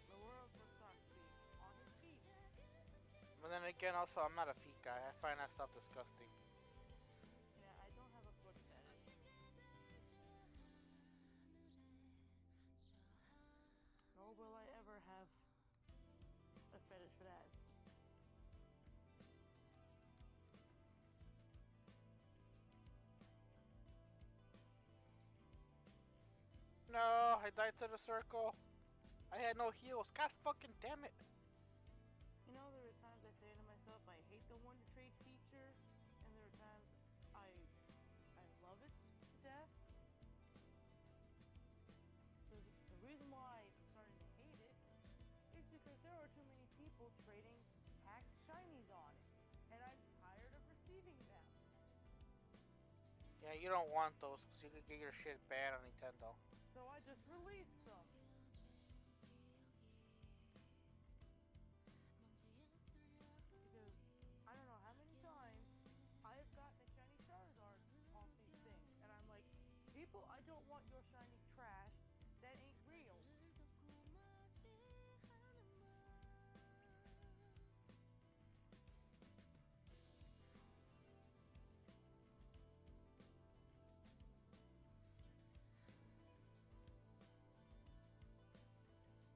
The world for socks be on his feet. But then again, also, I'm not a feet guy. I find that stuff disgusting. Yeah, I don't have a foot fetish. Nor will I ever have a fetish for that. No, I died to the circle. I had no heals. God fucking damn it. You know, there are times I say to myself, I hate the Wonder Trade feature, and there are times I love it to death. So the reason why I'm starting to hate it is because there are too many people trading hacked shinies on it, and I'm tired of receiving them. Yeah, you don't want those because you could get your shit banned on Nintendo. So I just released them. Because I don't know how many times I have gotten a shiny Charizard off these things, and I'm like, people, I don't want your shiny trash. That ain't real.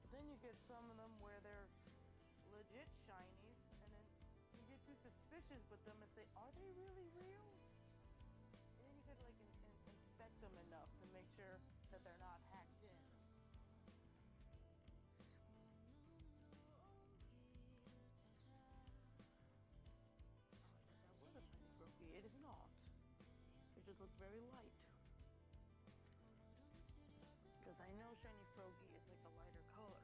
But then you get some of them where they're legit shinies, and then you get too suspicious with them and say, are they really real? And then you could like inspect them enough to make sure that they're not hacked in. That was a shiny Froakie. It is not. It just looks very light. Because I know shiny Froakie is like a lighter color.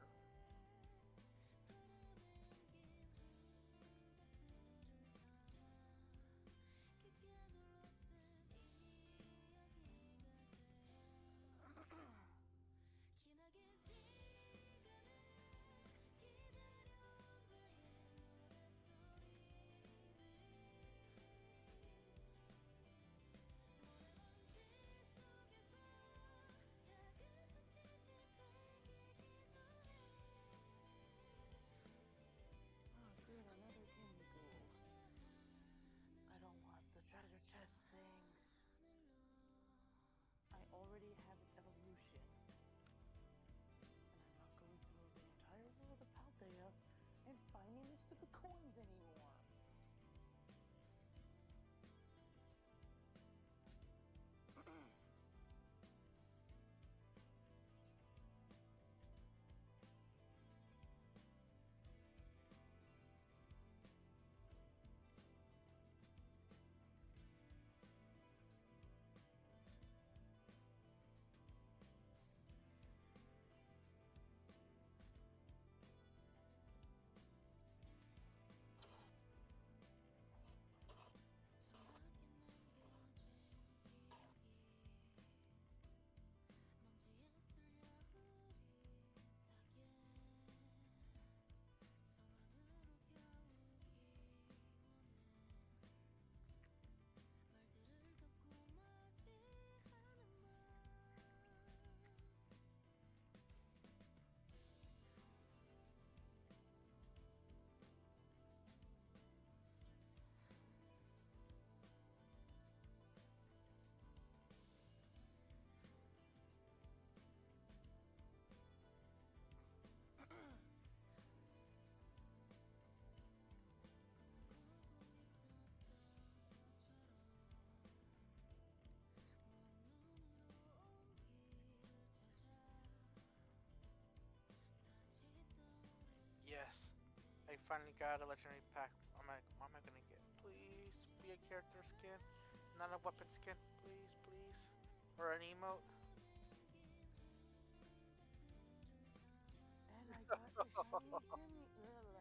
finally got a legendary pack. I'm like, what am I gonna get? Please be a character skin, not a weapon skin. Please, please, or an emote. And I got the shiny Jimmy.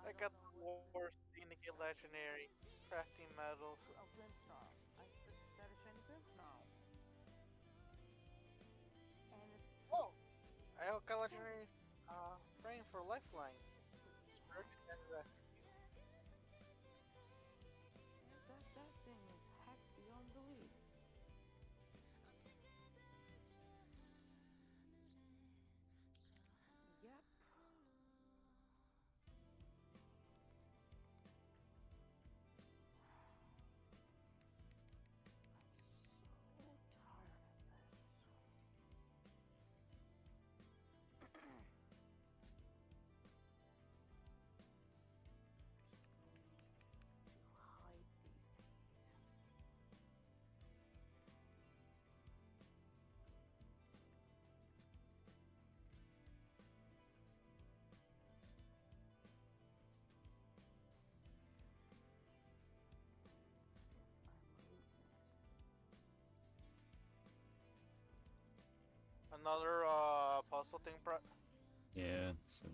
I got the worst thing to get legendary, crafting metals. Oh, Grimmsnarl. I just got a shiny Grimmsnarl. And it's Oh, I got legendary frame for lifeline. Search and rescue. that thing is hacked beyond belief. Yep. I'm so tired of this. To hide these things. Yes, I'm losing it. Another puzzle thing, Brett. Yeah. So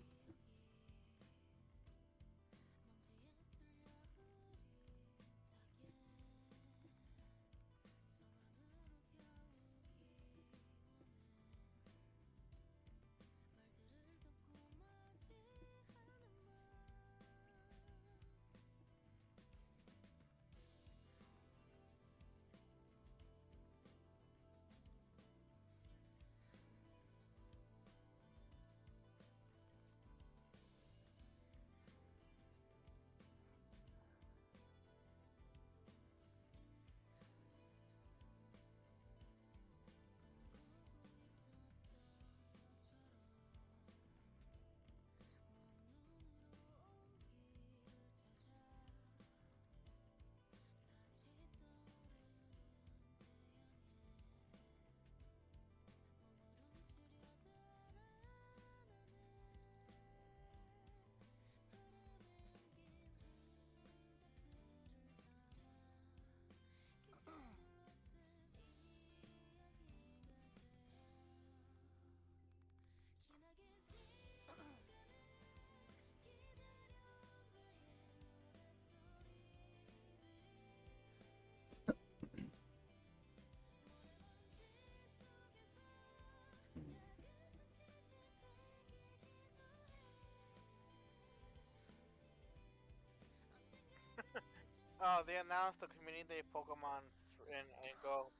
Oh, they announced the community day Pokemon in Go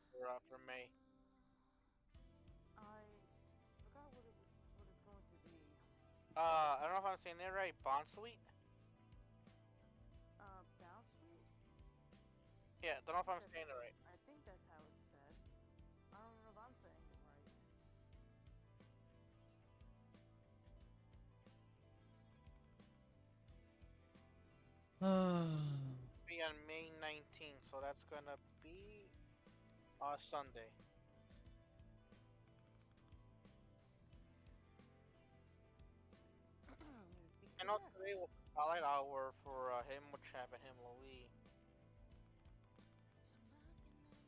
for May. I forgot what it's going to be. I don't know if I'm saying it right. Bonsweet? Bounce Suite? Yeah, don't know if I'm That's- saying it right. I think that's how it's said. I don't know if I'm saying it right. Be on May 19th, so that's gonna be Sunday. I know Yeah. today was Twilight Hour for Hitmonchan and Hitmonlee.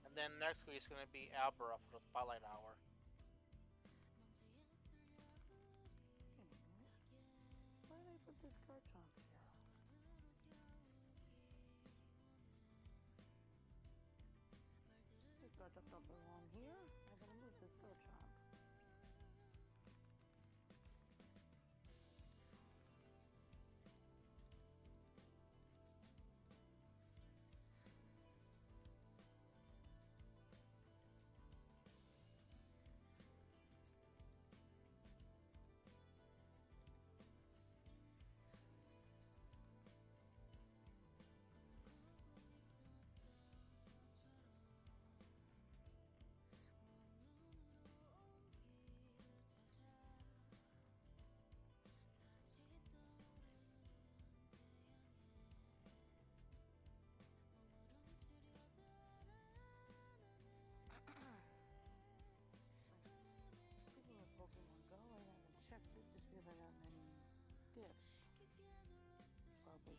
And then next week's gonna be Albera for the Spotlight Hour. Why did I put this Garchomp here? This Garchomp don't belong here. I'm gonna move this Garchomp.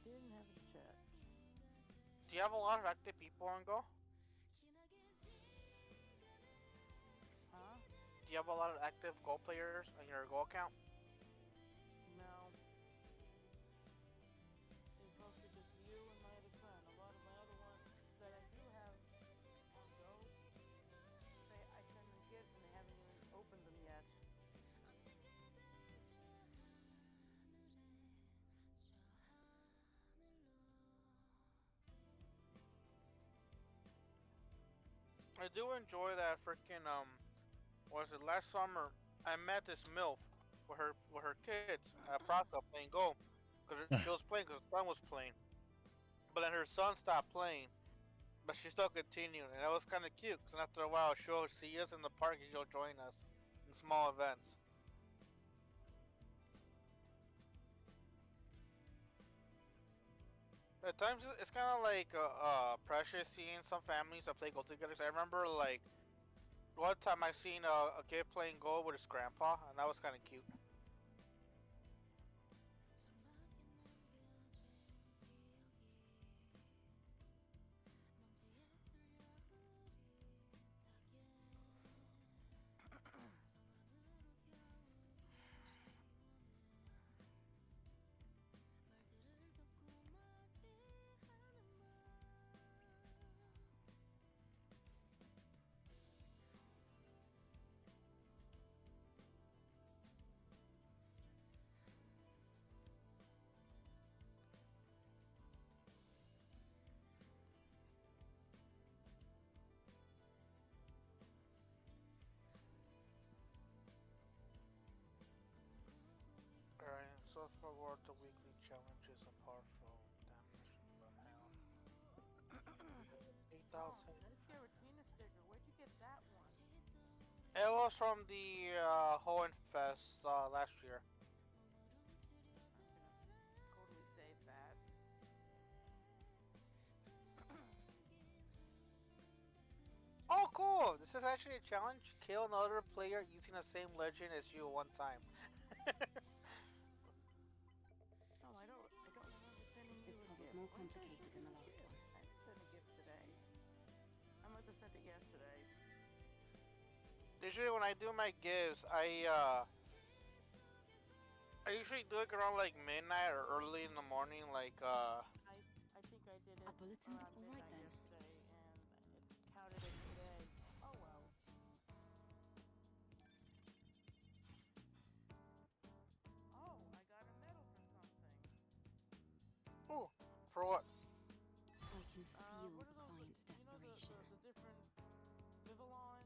didn't have a chat. Do you have a lot of active people on Go? Huh? Do you have a lot of active Go players on your Go account? No. It's mostly just you and my other friend. A lot of my other ones that I do have on Go, I send them gifts and they haven't even opened them yet. I do enjoy that freaking was it last summer? I met this MILF with her kids at Praca playing Go, because she was playing because her son was playing, but then her son stopped playing, but she still continued, and that was kind of cute. Because after a while, she'll see us in the park and she'll join us in small events. At times it's kind of like precious seeing some families that play Go together. 'Cause I remember like one time I seen a kid playing Go with his grandpa, and that was kind of cute. Alright, so forward the weekly challenges apart from damage from hell. 8,000. Nice Giratina sticker. Where'd you get that one? It was from the Hoenn Fest last year. I'm gonna totally save that. Oh, cool! This is actually a challenge. Kill another player using the same legend as you one time. Oh, I don't remember sending you This a puzzle's gift. more When did I complicated than send the you a last gift? one. I didn't send a gift today. I must have sent it yesterday. Usually when I do my gifts, I usually do it around like midnight or early in the morning, like I think I did it A bulletin? around All right midnight then. yesterday, and it counted it today. Oh well. Oh, I got a medal for something. ooh, for what? I can feel What the are those? client's You know desperation. the different Vivillon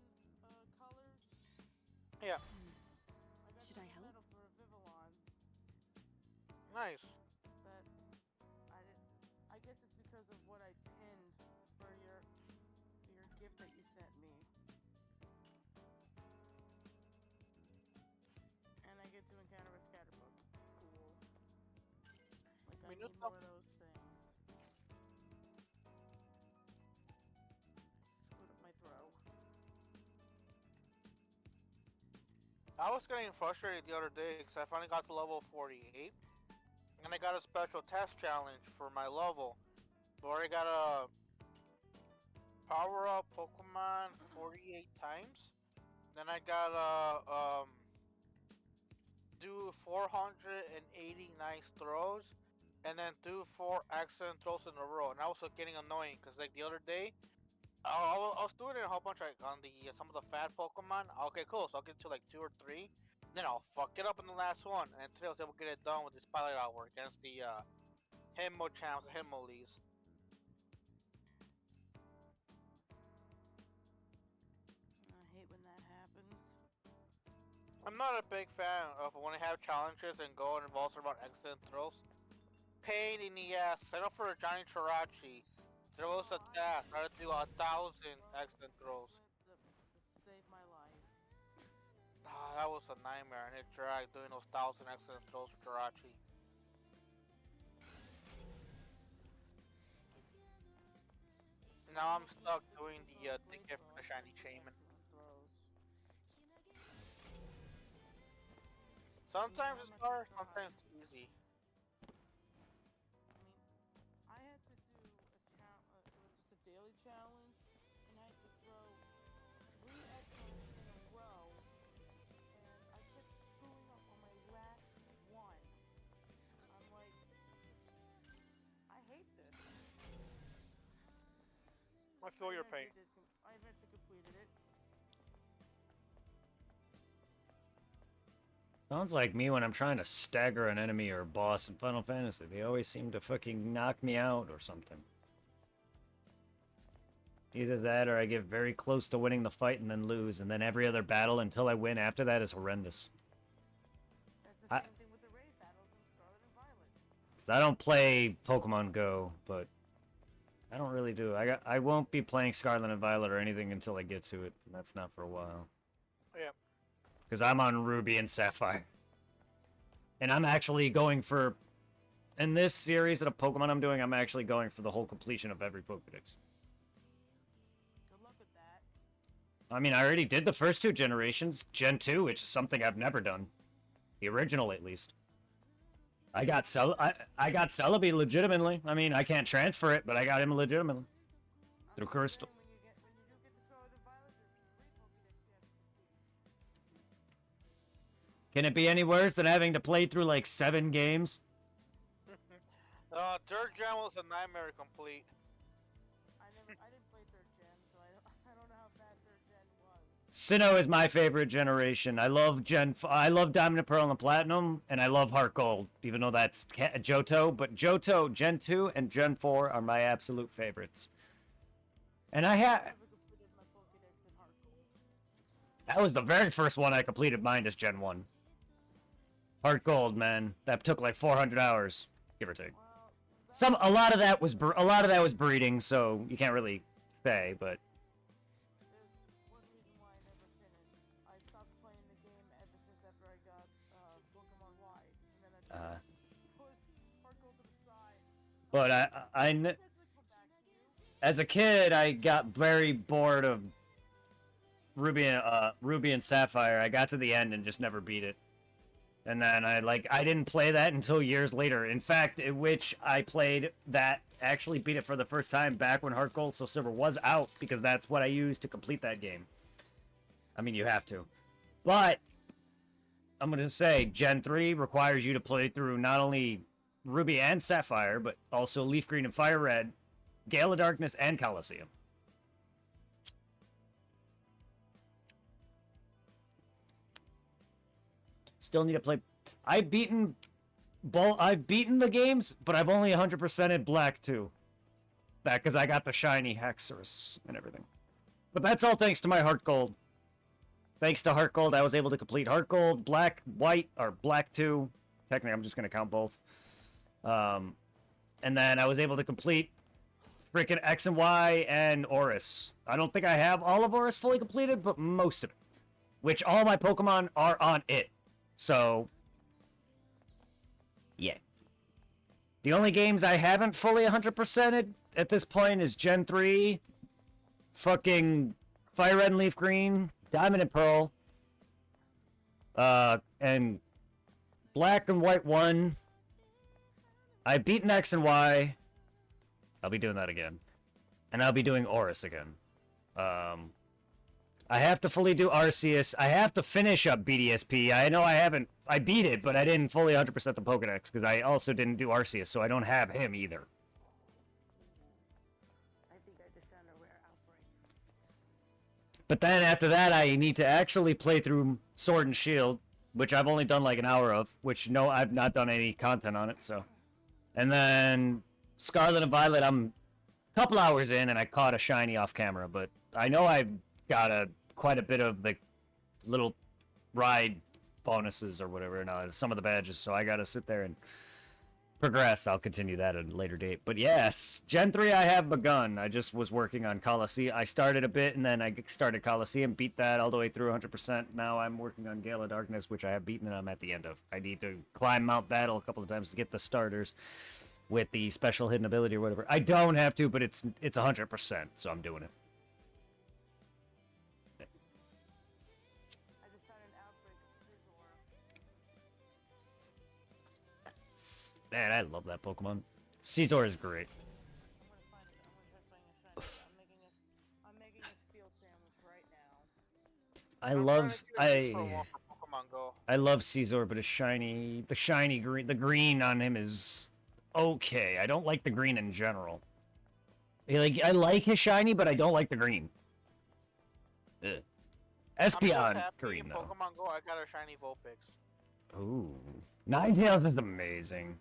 colors? Yeah, I got Should I this help? medal for a Vivillon nice. that I didn't. I guess it's because of what I pinned for your gift that you sent me. And I get to encounter a scatterbug. Cool. Like I We need knew more of those things. Screwed up my throw. I was getting frustrated the other day because I finally got to level 48, and I got a special test challenge for my level, where I gotta power up Pokemon 48 times. Then I gotta do 480 nice throws, and then do 4 excellent throws in a row. And that was getting annoying because like the other day, I was doing it a whole bunch like on the some of the fat Pokemon. Okay, cool. So I'll get to like 2 or 3. Then I'll fuck it up in the last one. And today I was able to get it done with this pilot hour against the Hitmonchamps, the Hitmonlees. I hate when that happens. I'm not a big fan of when I have challenges and go and involves about excellent throws. Pain in the ass. I know for a Johnny Chirachi, there was a task. I had to do 1,000 excellent throws. To save my life. Ah, that was a nightmare, and it dragged doing those 1,000 excellent throws for Jirachi. Now I'm stuck doing the gift for the shiny shaman. Sometimes it's hard, sometimes it's easy. challenge, and I had to throw 3 echoes in a row, and I kept screwing up on my last one. I'm like, I hate this. I feel your pain. I eventually completed it. Sounds like me when I'm trying to stagger an enemy or a boss in Final Fantasy. They always seem to fucking knock me out or something. Either that or I get very close to winning the fight and then lose, and then every other battle until I win after that is horrendous. That's the same thing with the raid battles in Scarlet and Violet. 'Cause I don't play Pokemon Go, but I don't really do. I won't be playing Scarlet and Violet or anything until I get to it, and that's not for a while. Yeah. Because I'm on Ruby and Sapphire. And I'm actually going for... In this series of Pokemon I'm doing, I'm actually going for the whole completion of every Pokedex. Good luck with that. I mean, I already did the first 2 generations. Gen 2, which is something I've never done. The original, at least. I got Celebi legitimately. I mean, I can't transfer it, but I got him legitimately. Through Crystal. When you do get the Scarlet and Violet, there's 3 Pokédex you have to complete. Can it be any worse than having to play through like 7 games? Third gen was a nightmare to complete. I didn't play 3rd gen, so I don't know how bad 3rd gen was. Sinnoh is my favorite generation. I love I love Diamond and Pearl and Platinum, and I love Heart Gold, even though that's Johto. But Johto, Gen 2, and Gen 4 are my absolute favorites. And I have... Never completed my Pokédex in Heart Gold. That was the very first one I completed. Mine is Gen 1. Heart Gold, man. That took like 400 hours, give or take. Well, A lot of that was breeding, so you can't really say, but... there's one reason why I never finished. I stopped playing the game ever since after I got Pokemon Y, and then I just pushed Heart Gold to the side. But Potentially come back to you. as a kid, I got very bored of Ruby and Sapphire. I got to the end and just never beat it. And then I didn't play that until years later. In fact, in which I played that, actually beat it for the first time back when Heart Gold Soul Silver was out, because that's what I used to complete that game. I mean, you have to. But I'm going to say Gen 3 requires you to play through not only Ruby and Sapphire, but also Leaf Green and Fire Red, Gale of Darkness, and Colosseum. Still need to play. I've beaten the games, but I've only 100%ed Black 2. That because I got the shiny Hexorus and everything. But that's all thanks to my Heart Gold. Thanks to Heart Gold, I was able to complete Heart Gold, Black, White, or Black 2. Technically, I'm just going to count both. And then I was able to complete freaking X and Y and Oris. I don't think I have all of Oris fully completed, but most of it. Which all my Pokemon are on it. So, yeah. The only games I haven't fully 100%ed at this point is Gen 3, fucking Fire Red and Leaf Green, Diamond and Pearl, and Black and White 1. I've beaten X and Y. I'll be doing that again. And I'll be doing Oris again. I have to fully do Arceus. I have to finish up BDSP. I know I beat it, but I didn't fully 100% the Pokedex, because I also didn't do Arceus, so I don't have him either. I think I just found a rare outbreak. But then after that, I need to actually play through Sword and Shield, which I've only done like an hour of, which no, I've not done any content on it, so. And then Scarlet and Violet, I'm a couple hours in, and I caught a shiny off camera, but I know I've got quite a bit of the little ride bonuses or whatever, and some of the badges, so I gotta sit there and progress. I'll continue that at a later date. But yes, Gen 3 I have begun. I just was working on Colosseum. I started a bit, and then I started Colosseum, beat that all the way through 100%. Now I'm working on Gale of Darkness, which I have beaten, and I'm at the end of. I need to climb Mount Battle a couple of times to get the starters with the special hidden ability or whatever. I don't have to, but it's 100%, so I'm doing it. I just found an outbreak of Scizor. Man, I love that Pokemon. Caesar is great. I'm gonna find it. I'm gonna try finding a shiny. I'm making I'm trying to get a use for one for Pokemon Go. I love Caesar, but the shiny green, the green on him is okay. I don't like the green in general. I like his shiny, but I don't like the green. Ugh. I'm so Espeon happy green in though. Pokemon Go, I got a shiny Vulpix. Ooh, Ninetales is amazing.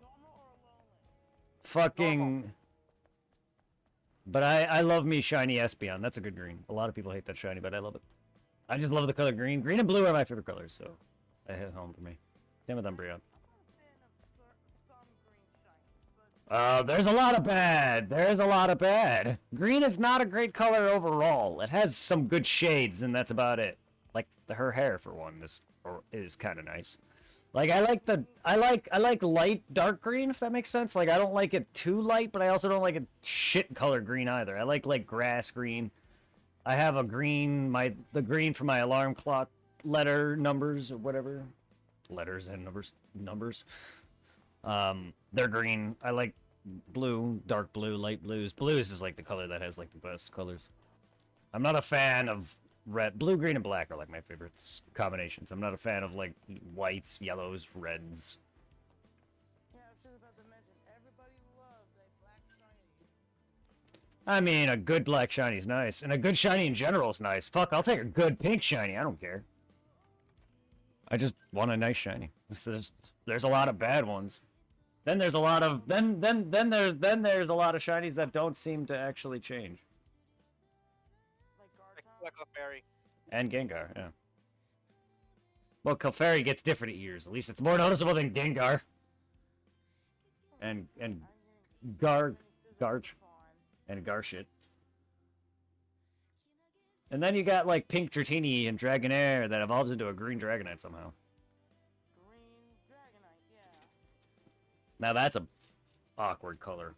Normal or Alolan? Fucking. But I love me shiny Espeon. That's a good green. A lot of people hate that shiny, but I love it. I just love the color green. Green and blue are my favorite colors, so that hit home for me. Same with Umbreon. I'm not a fan of some green shinies, but There's a lot of bad. There's a lot of bad. Green is not a great color overall. It has some good shades, and that's about it. Like her hair, for one, is kind of nice. Like I like light dark green, if that makes sense. Like I don't like it too light, but I also don't like it shit color green either. I like grass green. I have a green, the green for my alarm clock letter numbers or whatever. Letters and numbers. They're green. I like blue, dark blue, light blues. Blues is like the color that has like the best colors. I'm not a fan of red. Blue, green, and black are like my favorites combinations. I'm not a fan of like whites, yellows, reds. yeah, I was just about to mention, everybody loves a black shiny. I mean, a good black shiny is nice, and a good shiny in general is nice. Fuck, I'll take a good pink shiny. I don't care. I just want a nice shiny. There's a lot of bad ones. Then there's a lot of then there's a lot of shinies that don't seem to actually change. Like Like Garchomp. a fairy. And Gengar, yeah. Well, Clefairy gets different ears. At least it's more noticeable than Gengar. And Garch and Garshit. And then you got like Pink Dratini and Dragonair that evolves into a green Dragonite somehow. Green Dragonite, yeah. Now that's a awkward color.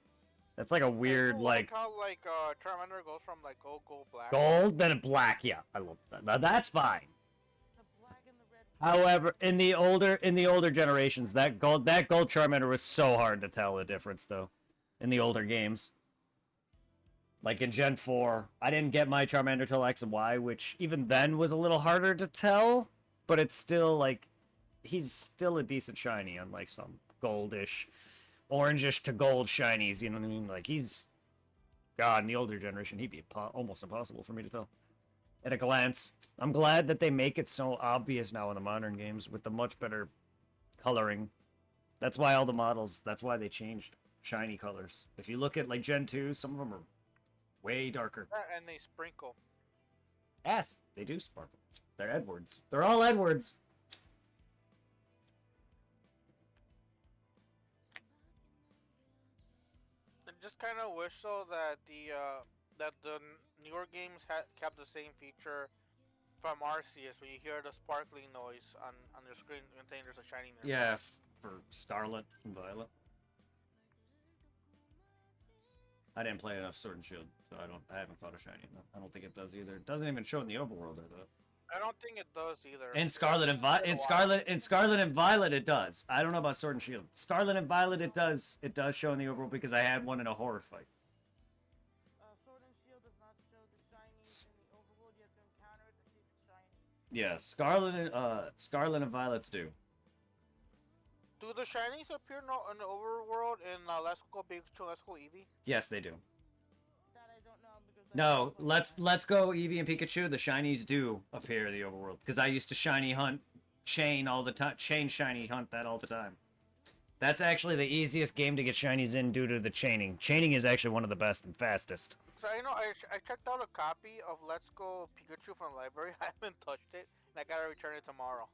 That's like a weird like how Charmander goes from like gold black. gold, then a black. Yeah, I love that. Now that's fine. The black and the red. However, in the older generations, that gold Charmander was so hard to tell the difference though. In the older games. Like in Gen 4, I didn't get my Charmander till X and Y, which even then was a little harder to tell, but it's still like he's still a decent shiny, unlike some goldish, orangish to gold shinies. You know what I mean? Like God, in the older generation, he'd be almost impossible for me to tell at a glance. I'm glad that they make it so obvious now in the modern games with the much better coloring. That's why all the models. That's why they changed shiny colors. If you look at like Gen 2, some of them are way darker. And they sprinkle. Yes, they do sparkle. They're Edwards. They're all Edwards. I just kind of wish though that the newer games kept the same feature from Arceus when you hear the sparkling noise on your screen when saying there's a shiny nearby. Yeah, for Scarlet and Violet. I didn't play enough Sword and Shield, so I haven't thought of shiny enough. I don't think it does either. It doesn't even show in the overworld, I thought. I don't think it does either. In Scarlet and Violet it does. I don't know about Sword and Shield. Scarlet and Violet it does show in the overworld because I had one in a horror fight. Sword and Shield does not show the shiny in the overworld. You have to encounter it to see if it's shiny. Yeah, Scarlet and Violets do. Do the shinies appear in the overworld in Let's Go Pikachu, Let's Go Eevee? Yes, they do. That I don't know because No, let's go Eevee and Pikachu. The shinies do appear in the overworld because I used to shiny hunt chain all the time. Chain shiny hunt that all the time. That's actually the easiest game to get shinies in due to the chaining. Chaining is actually one of the best and fastest. So I know I checked out a copy of Let's Go Pikachu from the library. I haven't touched it, and I gotta return it tomorrow.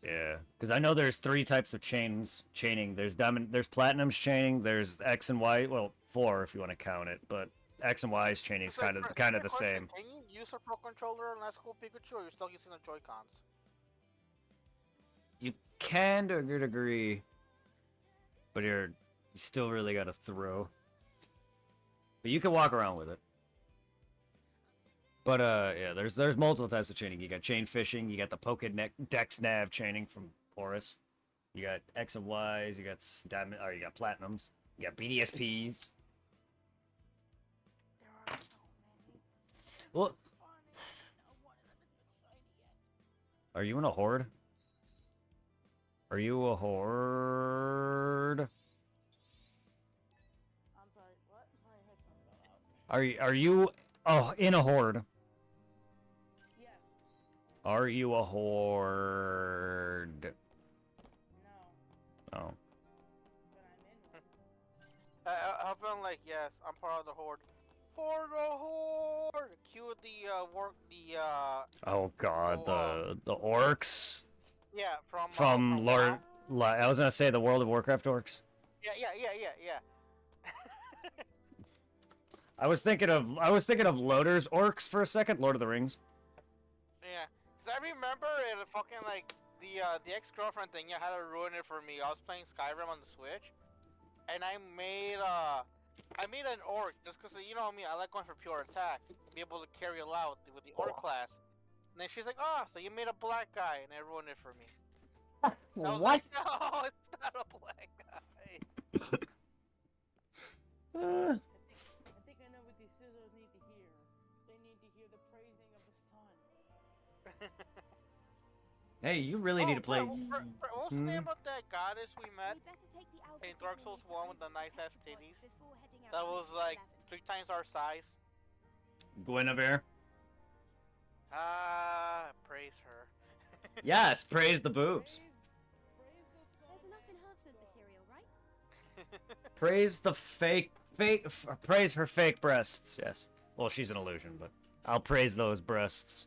Yeah, because I know there's 3 types of chaining. There's Platinum's chaining. There's X and Y. Well, 4 if you want to count it, but X and Y's chaining is So, kind of the same. Can you use a Pro Controller in Let's Go Pikachu, or you're still using the Joy-Cons? You can to a good degree, but you still really got to throw. But you can walk around with it. But yeah, there's multiple types of chaining. You got chain fishing, you got the Pokédex Nav chaining from Horus. You got X and Y's, you got diamond, or you got Platinums, you got BDSPs. There are so many. Well, Funny. Not one of them has been shiny Are you in a horde? Are you a horde? I'm sorry, what? My headphone fell out. Are you in a horde? Yes. Are you a horde? No. Oh. But I'm in one. I've been like, yes, I'm part of the horde. For the horde! Cue the Oh god, the orcs yeah, from Lord. WoW. I was gonna say the World of Warcraft orcs. Yeah. I was thinking of Loader's orcs for a second. Lord of the Rings. Yeah, 'cause I remember it fucking like the ex-girlfriend thing. Yeah, had to ruin it for me. I was playing Skyrim on the Switch, and I made an orc just 'cause you know me. I like going for pure attack, be able to carry a lot with the orc class. And then she's like, "Oh, so you made a black guy," and it ruined it for me. I was What? like, no, it's not a black guy. I think I know what these scissors need to hear. They need to hear the praising of the sun. Hey, you really need to play. What was the name of that goddess we met We better take the Alpha in Dark Souls Signal 1 with the meter nice ass over to titties? Tetrapod before heading out That to was Sector like 11. 3 times our size. Guinevere. Praise her. Yes, praise the boobs. There's enough enhancement material, right? Praise the praise her fake breasts. Yes. Well, she's an illusion, but I'll praise those breasts.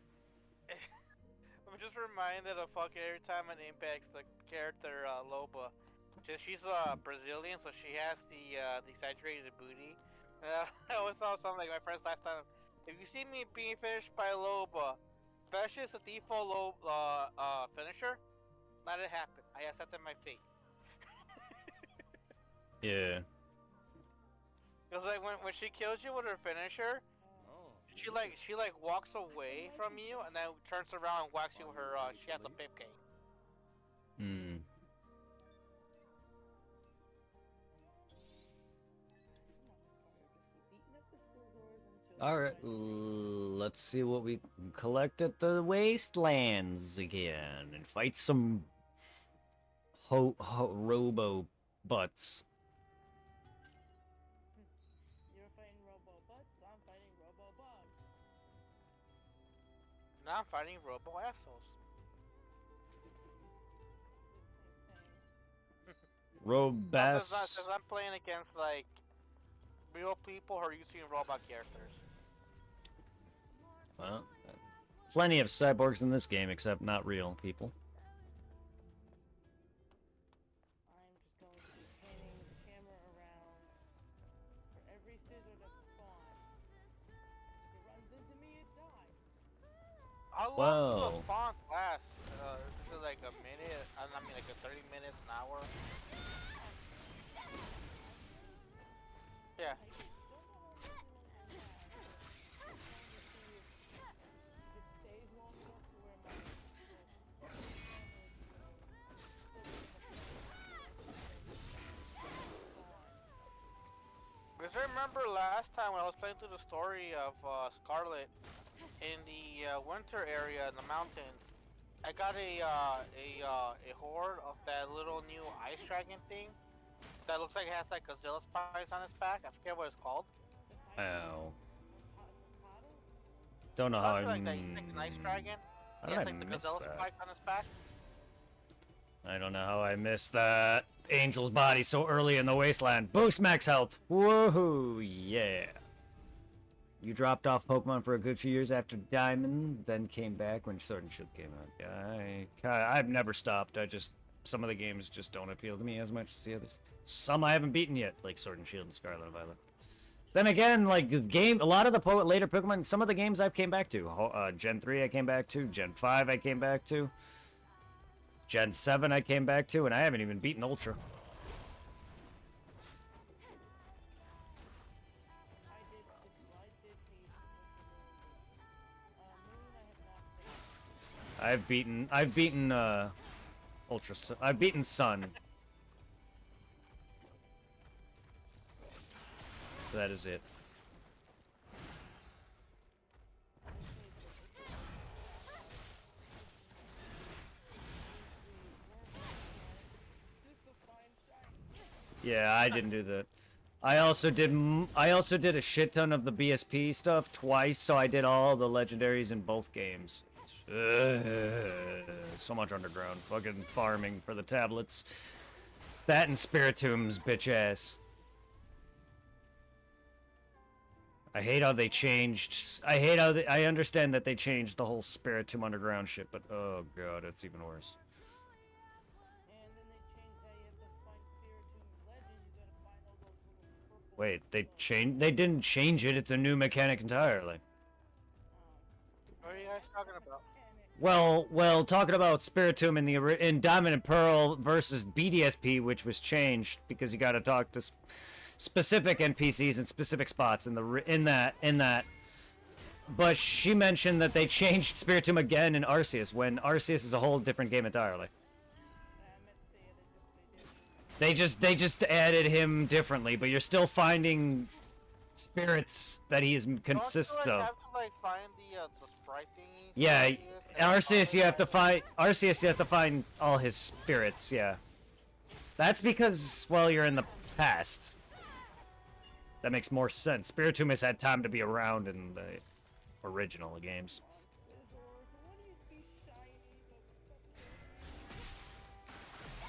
I'm just reminded of fucking every time an impacts the character Loba. She's Brazilian, so she has the exaggerated booty. I always saw something like my friends last time. If you see me being finished by Loba, especially as a default finisher, let it happen. I accept my fate. Yeah. Cause like when she kills you with her finisher, she walks away from you and then turns around and whacks you with her. She has a pip cane. Hmm. Alright, let's see what we can collect at the Wastelands again and fight some robo butts. You're fighting robo butts, I'm fighting robo bugs. Now I'm fighting robo assholes. Robass. Because I'm playing against like real people who are using robot characters. Well, plenty of cyborgs in this game, except not real people. I'm just going to be panning the camera around for every scissor that spawns. If it runs into me, it dies. How long Whoa. does a spawn last? Is it like a minute? I mean like a 30 minutes, an hour? Yeah. Because I remember last time when I was playing through the story of Scarlet in the winter area in the mountains, I got a horde of that little new ice dragon thing that looks like it has like Godzilla spikes on its back. I forget what it's called. Ow. Don't know how I like that. He's like an ice dragon. How He did has I like the miss Godzilla that? spikes on his back. I don't know how I missed that. Angel's body so early in the wasteland. Boost max health. Woohoo! Yeah. You dropped off Pokemon for a good few years after Diamond, then came back when Sword and Shield came out. Yeah, I've never stopped. Some of the games just don't appeal to me as much as the others. Some I haven't beaten yet, like Sword and Shield and Scarlet and Violet. Then again, like the game, a lot of the later Pokemon, some of the games I've came back to. Gen 3 I came back to, Gen 5 I came back to, Gen 7 I came back to, and I haven't even beaten Ultra. I've beaten Ultra. I've beaten Sun. That is it. Yeah, I didn't do that. I also did a shit ton of the BSP stuff twice, so I did all the legendaries in both games. So much underground. Fucking farming for the tablets. That and Spiritombs, bitch ass. I hate how they changed. I understand that they changed the whole Spiritomb underground shit, but oh god, it's even worse. And then they changed how you have to find Spiritomb Legend. You gotta find all those little purple. Wait, they didn't change it. It's a new mechanic entirely. What are you guys talking about? Well, talking about Spiritomb in Diamond and Pearl versus BDSP, which was changed because you got to talk to specific NPCs in specific spots in that. But she mentioned that they changed Spiritomb again in Arceus when Arceus is a whole different game entirely. They just added him differently, but you're still finding spirits that he consists Don't you, of. have to like find the sprite thingies? Yeah, Arceus you have to find. find all his spirits, yeah. That's because, well, you're in the past. That makes more sense. Spiritomb has had time to be around in the original games.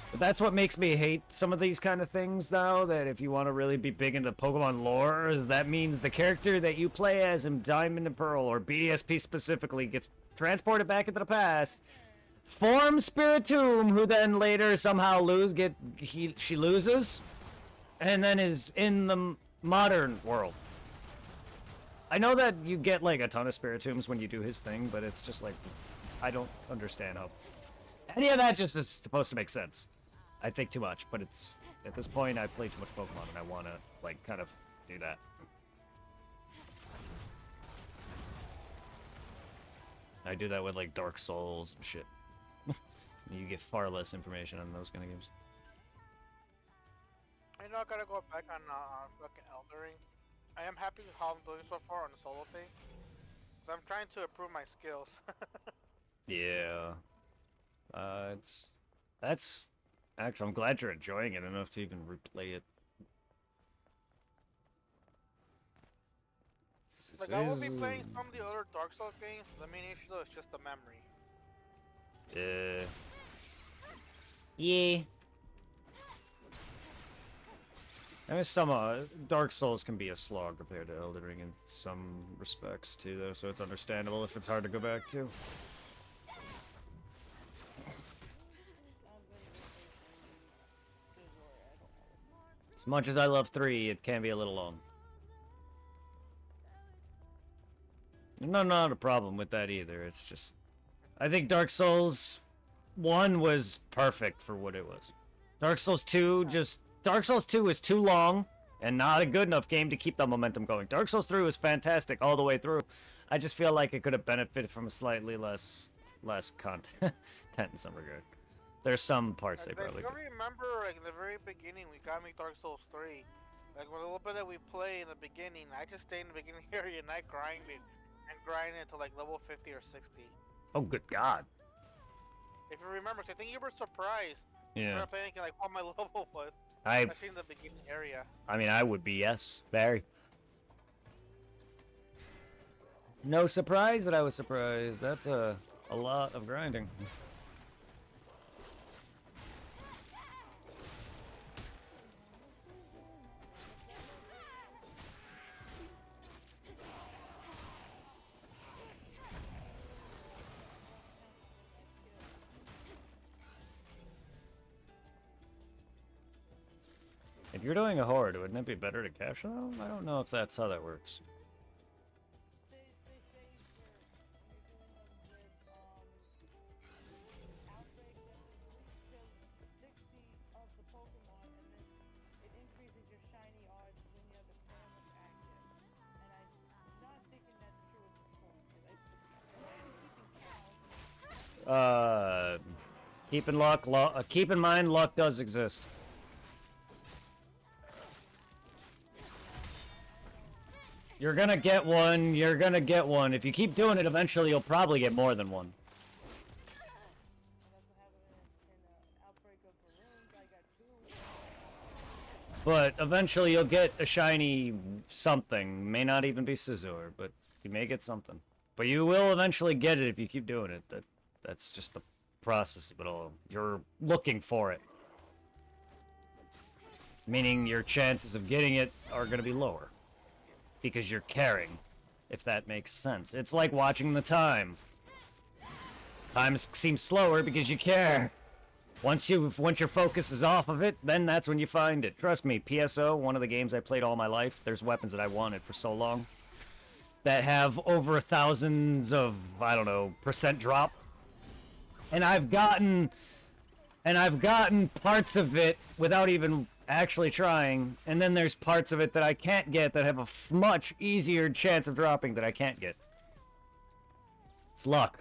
But that's what makes me hate some of these kind of things, though, that if you want to really be big into Pokemon lore, that means the character that you play as in Diamond and Pearl, or BDSP specifically, gets transported back into the past, forms Spiritomb, who then later somehow she loses, and then is in the modern world. I know that you get, like, a ton of Spiritombs when you do his thing, but it's just, like, I don't understand how any of that just is supposed to make sense. I think too much, but it's, at this point, I play too much Pokemon, and I want to, like, kind of do that. I do that with, like, Dark Souls and shit. You get far less information on those kind of games. I know I gotta go back on fucking Elden Ring. I am happy with how I'm doing so far on the solo thing. So I'm trying to improve my skills. Yeah. That's actually, I'm glad you're enjoying it enough to even replay it. Like, I will be playing some of the other Dark Souls games. The main issue though is just the memory. Yeah. I mean, some Dark Souls can be a slog compared to Elden Ring in some respects too, though, so it's understandable if it's hard to go back to. As much as I love 3, it can be a little long. No, not a problem with that either. It's just, I think Dark Souls 1 was perfect for what it was. Dark Souls 2 is too long and not a good enough game to keep the momentum going. Dark Souls 3 was fantastic all the way through. I just feel like it could have benefited from slightly less content in some regard. There's some parts they probably I could. remember, like, in the very beginning, we got me Dark Souls 3. Like, with a little bit that we play in the beginning, I just stayed in the beginning area and I grinded. And grinded to, like, level 50 or 60. Oh, good God. If you remember, 'cause I think you were surprised. Yeah. You were thinking, like, what my level was. I Especially in the beginning area. mean, I would be, yes. Very. No surprise that I was surprised. That's a lot of grinding. If you're doing a horde, wouldn't it be better to capture them? I don't know if that's how that works. They say you're doing them with outbreak that kills 60 of the Pokemon, and then it increases your shiny odds when you have a sandwich active. And I'm not thinking that's true at this point. 'Cause Keep in mind, luck does exist. You're gonna get one. You're gonna get one. If you keep doing it, eventually you'll probably get more than one. But eventually you'll get a shiny something. May not even be Scizor, but you may get something. But you will eventually get it if you keep doing it. That's just the process of it all. You're looking for it. Meaning your chances of getting it are going to be lower. Because you're caring, if that makes sense. It's like watching the time. Time seems slower because you care. Once your focus is off of it, then that's when you find it. Trust me, PSO, one of the games I played all my life, there's weapons that I wanted for so long that have over thousands of, I don't know, % drop. And I've gotten parts of it without even actually trying, and then there's parts of it that I can't get that have a much easier chance of dropping that I can't get. It's luck.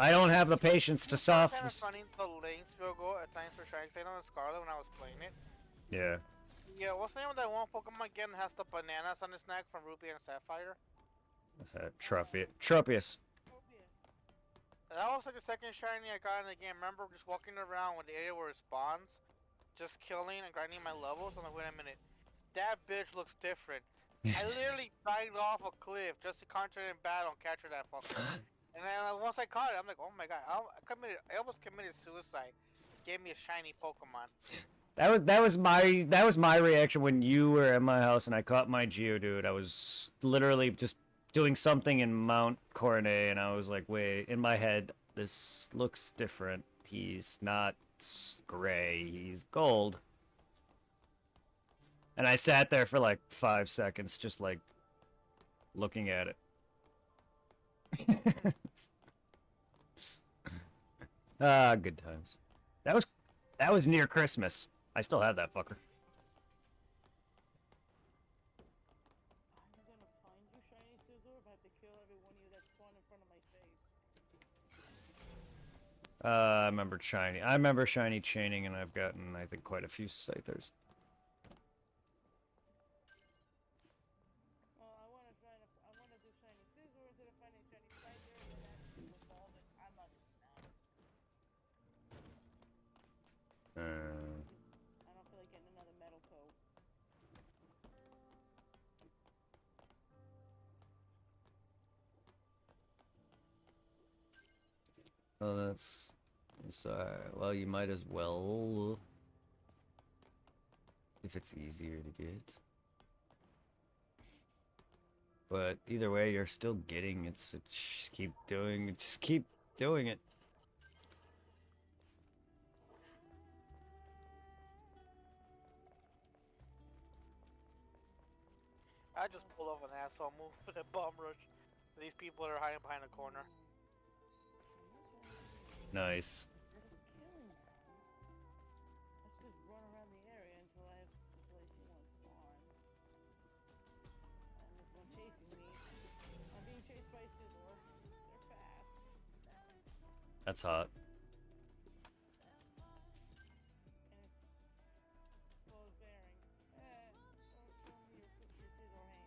I don't have the patience to soft. Kind of running the links real go at times for trying. I know in Scarlet when I was playing it. Yeah. Yeah, what's the name of that one Pokemon again that has the bananas on his neck from Ruby and Sapphire? Tropius. That was like the second shiny I got in the game. I remember just walking around with the area where it spawns, just killing and grinding my levels. I'm like, wait a minute, that bitch looks different. I literally dived off a cliff just to concentrate in battle and capture that fucker. And then once I caught it, I'm like, oh my god, I almost committed suicide. Gave me a shiny Pokemon. That was my reaction when you were at my house and I caught my Geodude. I was literally just doing something in Mount Coronet and I was like, wait, in my head, this looks different. He's not gray, he's gold. And I sat there for like 5 seconds just like looking at it. Ah, good times. That was near Christmas. I still have that fucker. I'm gonna find you, shiny Scizor, if I have to kill every one of you that spawn in front of my face. I remember shiny chaining, and I've gotten, I think, quite a few Scythers. Well, I wanna do shiny Scizor instead of finding shiny Scyther, and then evolve it. I'm not doing that. I don't feel like getting another metal coat. Well, that's well, you might as well if it's easier to get. But either way, you're still getting it. So just keep doing it. I just pulled off an asshole move with a bomb rush. These people are hiding behind a corner. Nice. Let's just run around the area until I see one spawn. And there's one chasing me. I'm being chased by Scizor. They're fast. That's hot. And it's close bearing. Don't show me your Scizor hands.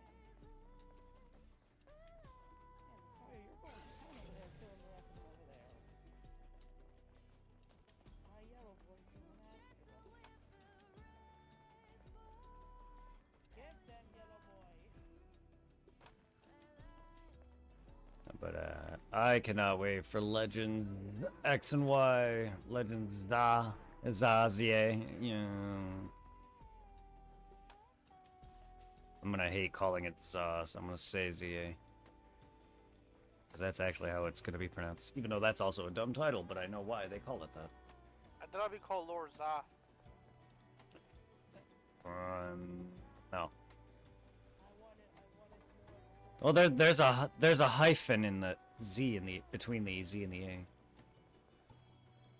Man, you're going to town over there killing the rest of them over there. My yellow boy's coming after them. Get them, yellow boy. But I cannot wait for Legends X and Y, Legends Zazie. Yeah. I'm gonna hate calling it Za, so I'm gonna say ZA. Because that's actually how it's gonna be pronounced. Even though that's also a dumb title, but I know why they call it that. I thought I'd be called Lord Za. No. Well, there's a hyphen in the Z in the between the Z and the A.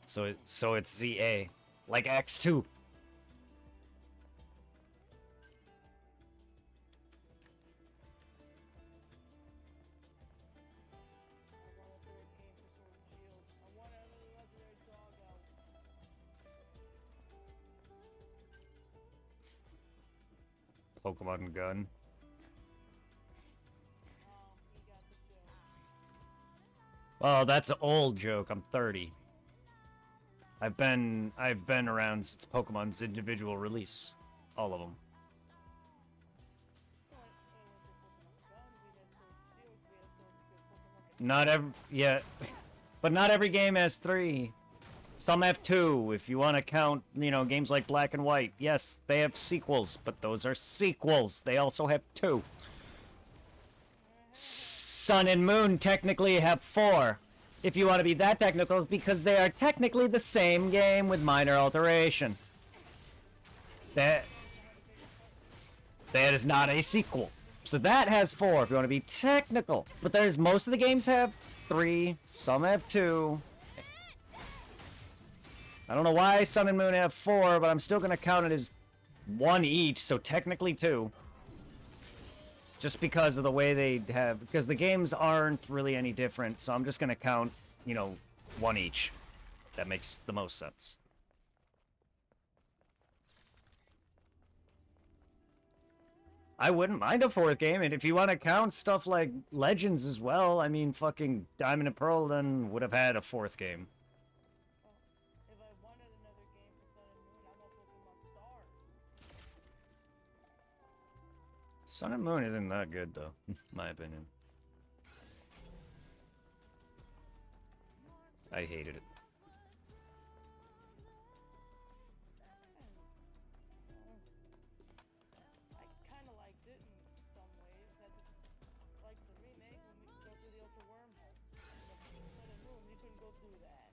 So it's ZA, like X2. Pokemon gun. Oh, that's an old joke. I'm 30. I've been around since Pokemon's individual release, all of them. Not every yeah, but not every game has 3. Some have 2. If you want to count, you know, games like Black and White, yes, they have sequels, but those are sequels. They also have 2. Sun and Moon technically have 4. If you want to be that technical, because they are technically the same game with minor alteration. That is not a sequel. So that has 4 if you want to be technical. But there's most of the games have 3, some have 2. I don't know why Sun and Moon have 4, but I'm still going to count it as 1 each, so technically 2. Just because of the way they have, because the games aren't really any different, so I'm just going to count, you know, 1 each. That makes the most sense. I wouldn't mind a 4th game, and if you want to count stuff like Legends as well, I mean, fucking Diamond and Pearl then would have had a 4th game. If I wanted another game for Sun and Moon, I want Pokemon Stars. Sun and Moon isn't that good, though, in my opinion. I hated it. I kind of liked it in some ways. I just like the remake when we could go through the Ultra Wormhole. Sun and Moon, you couldn't go through that.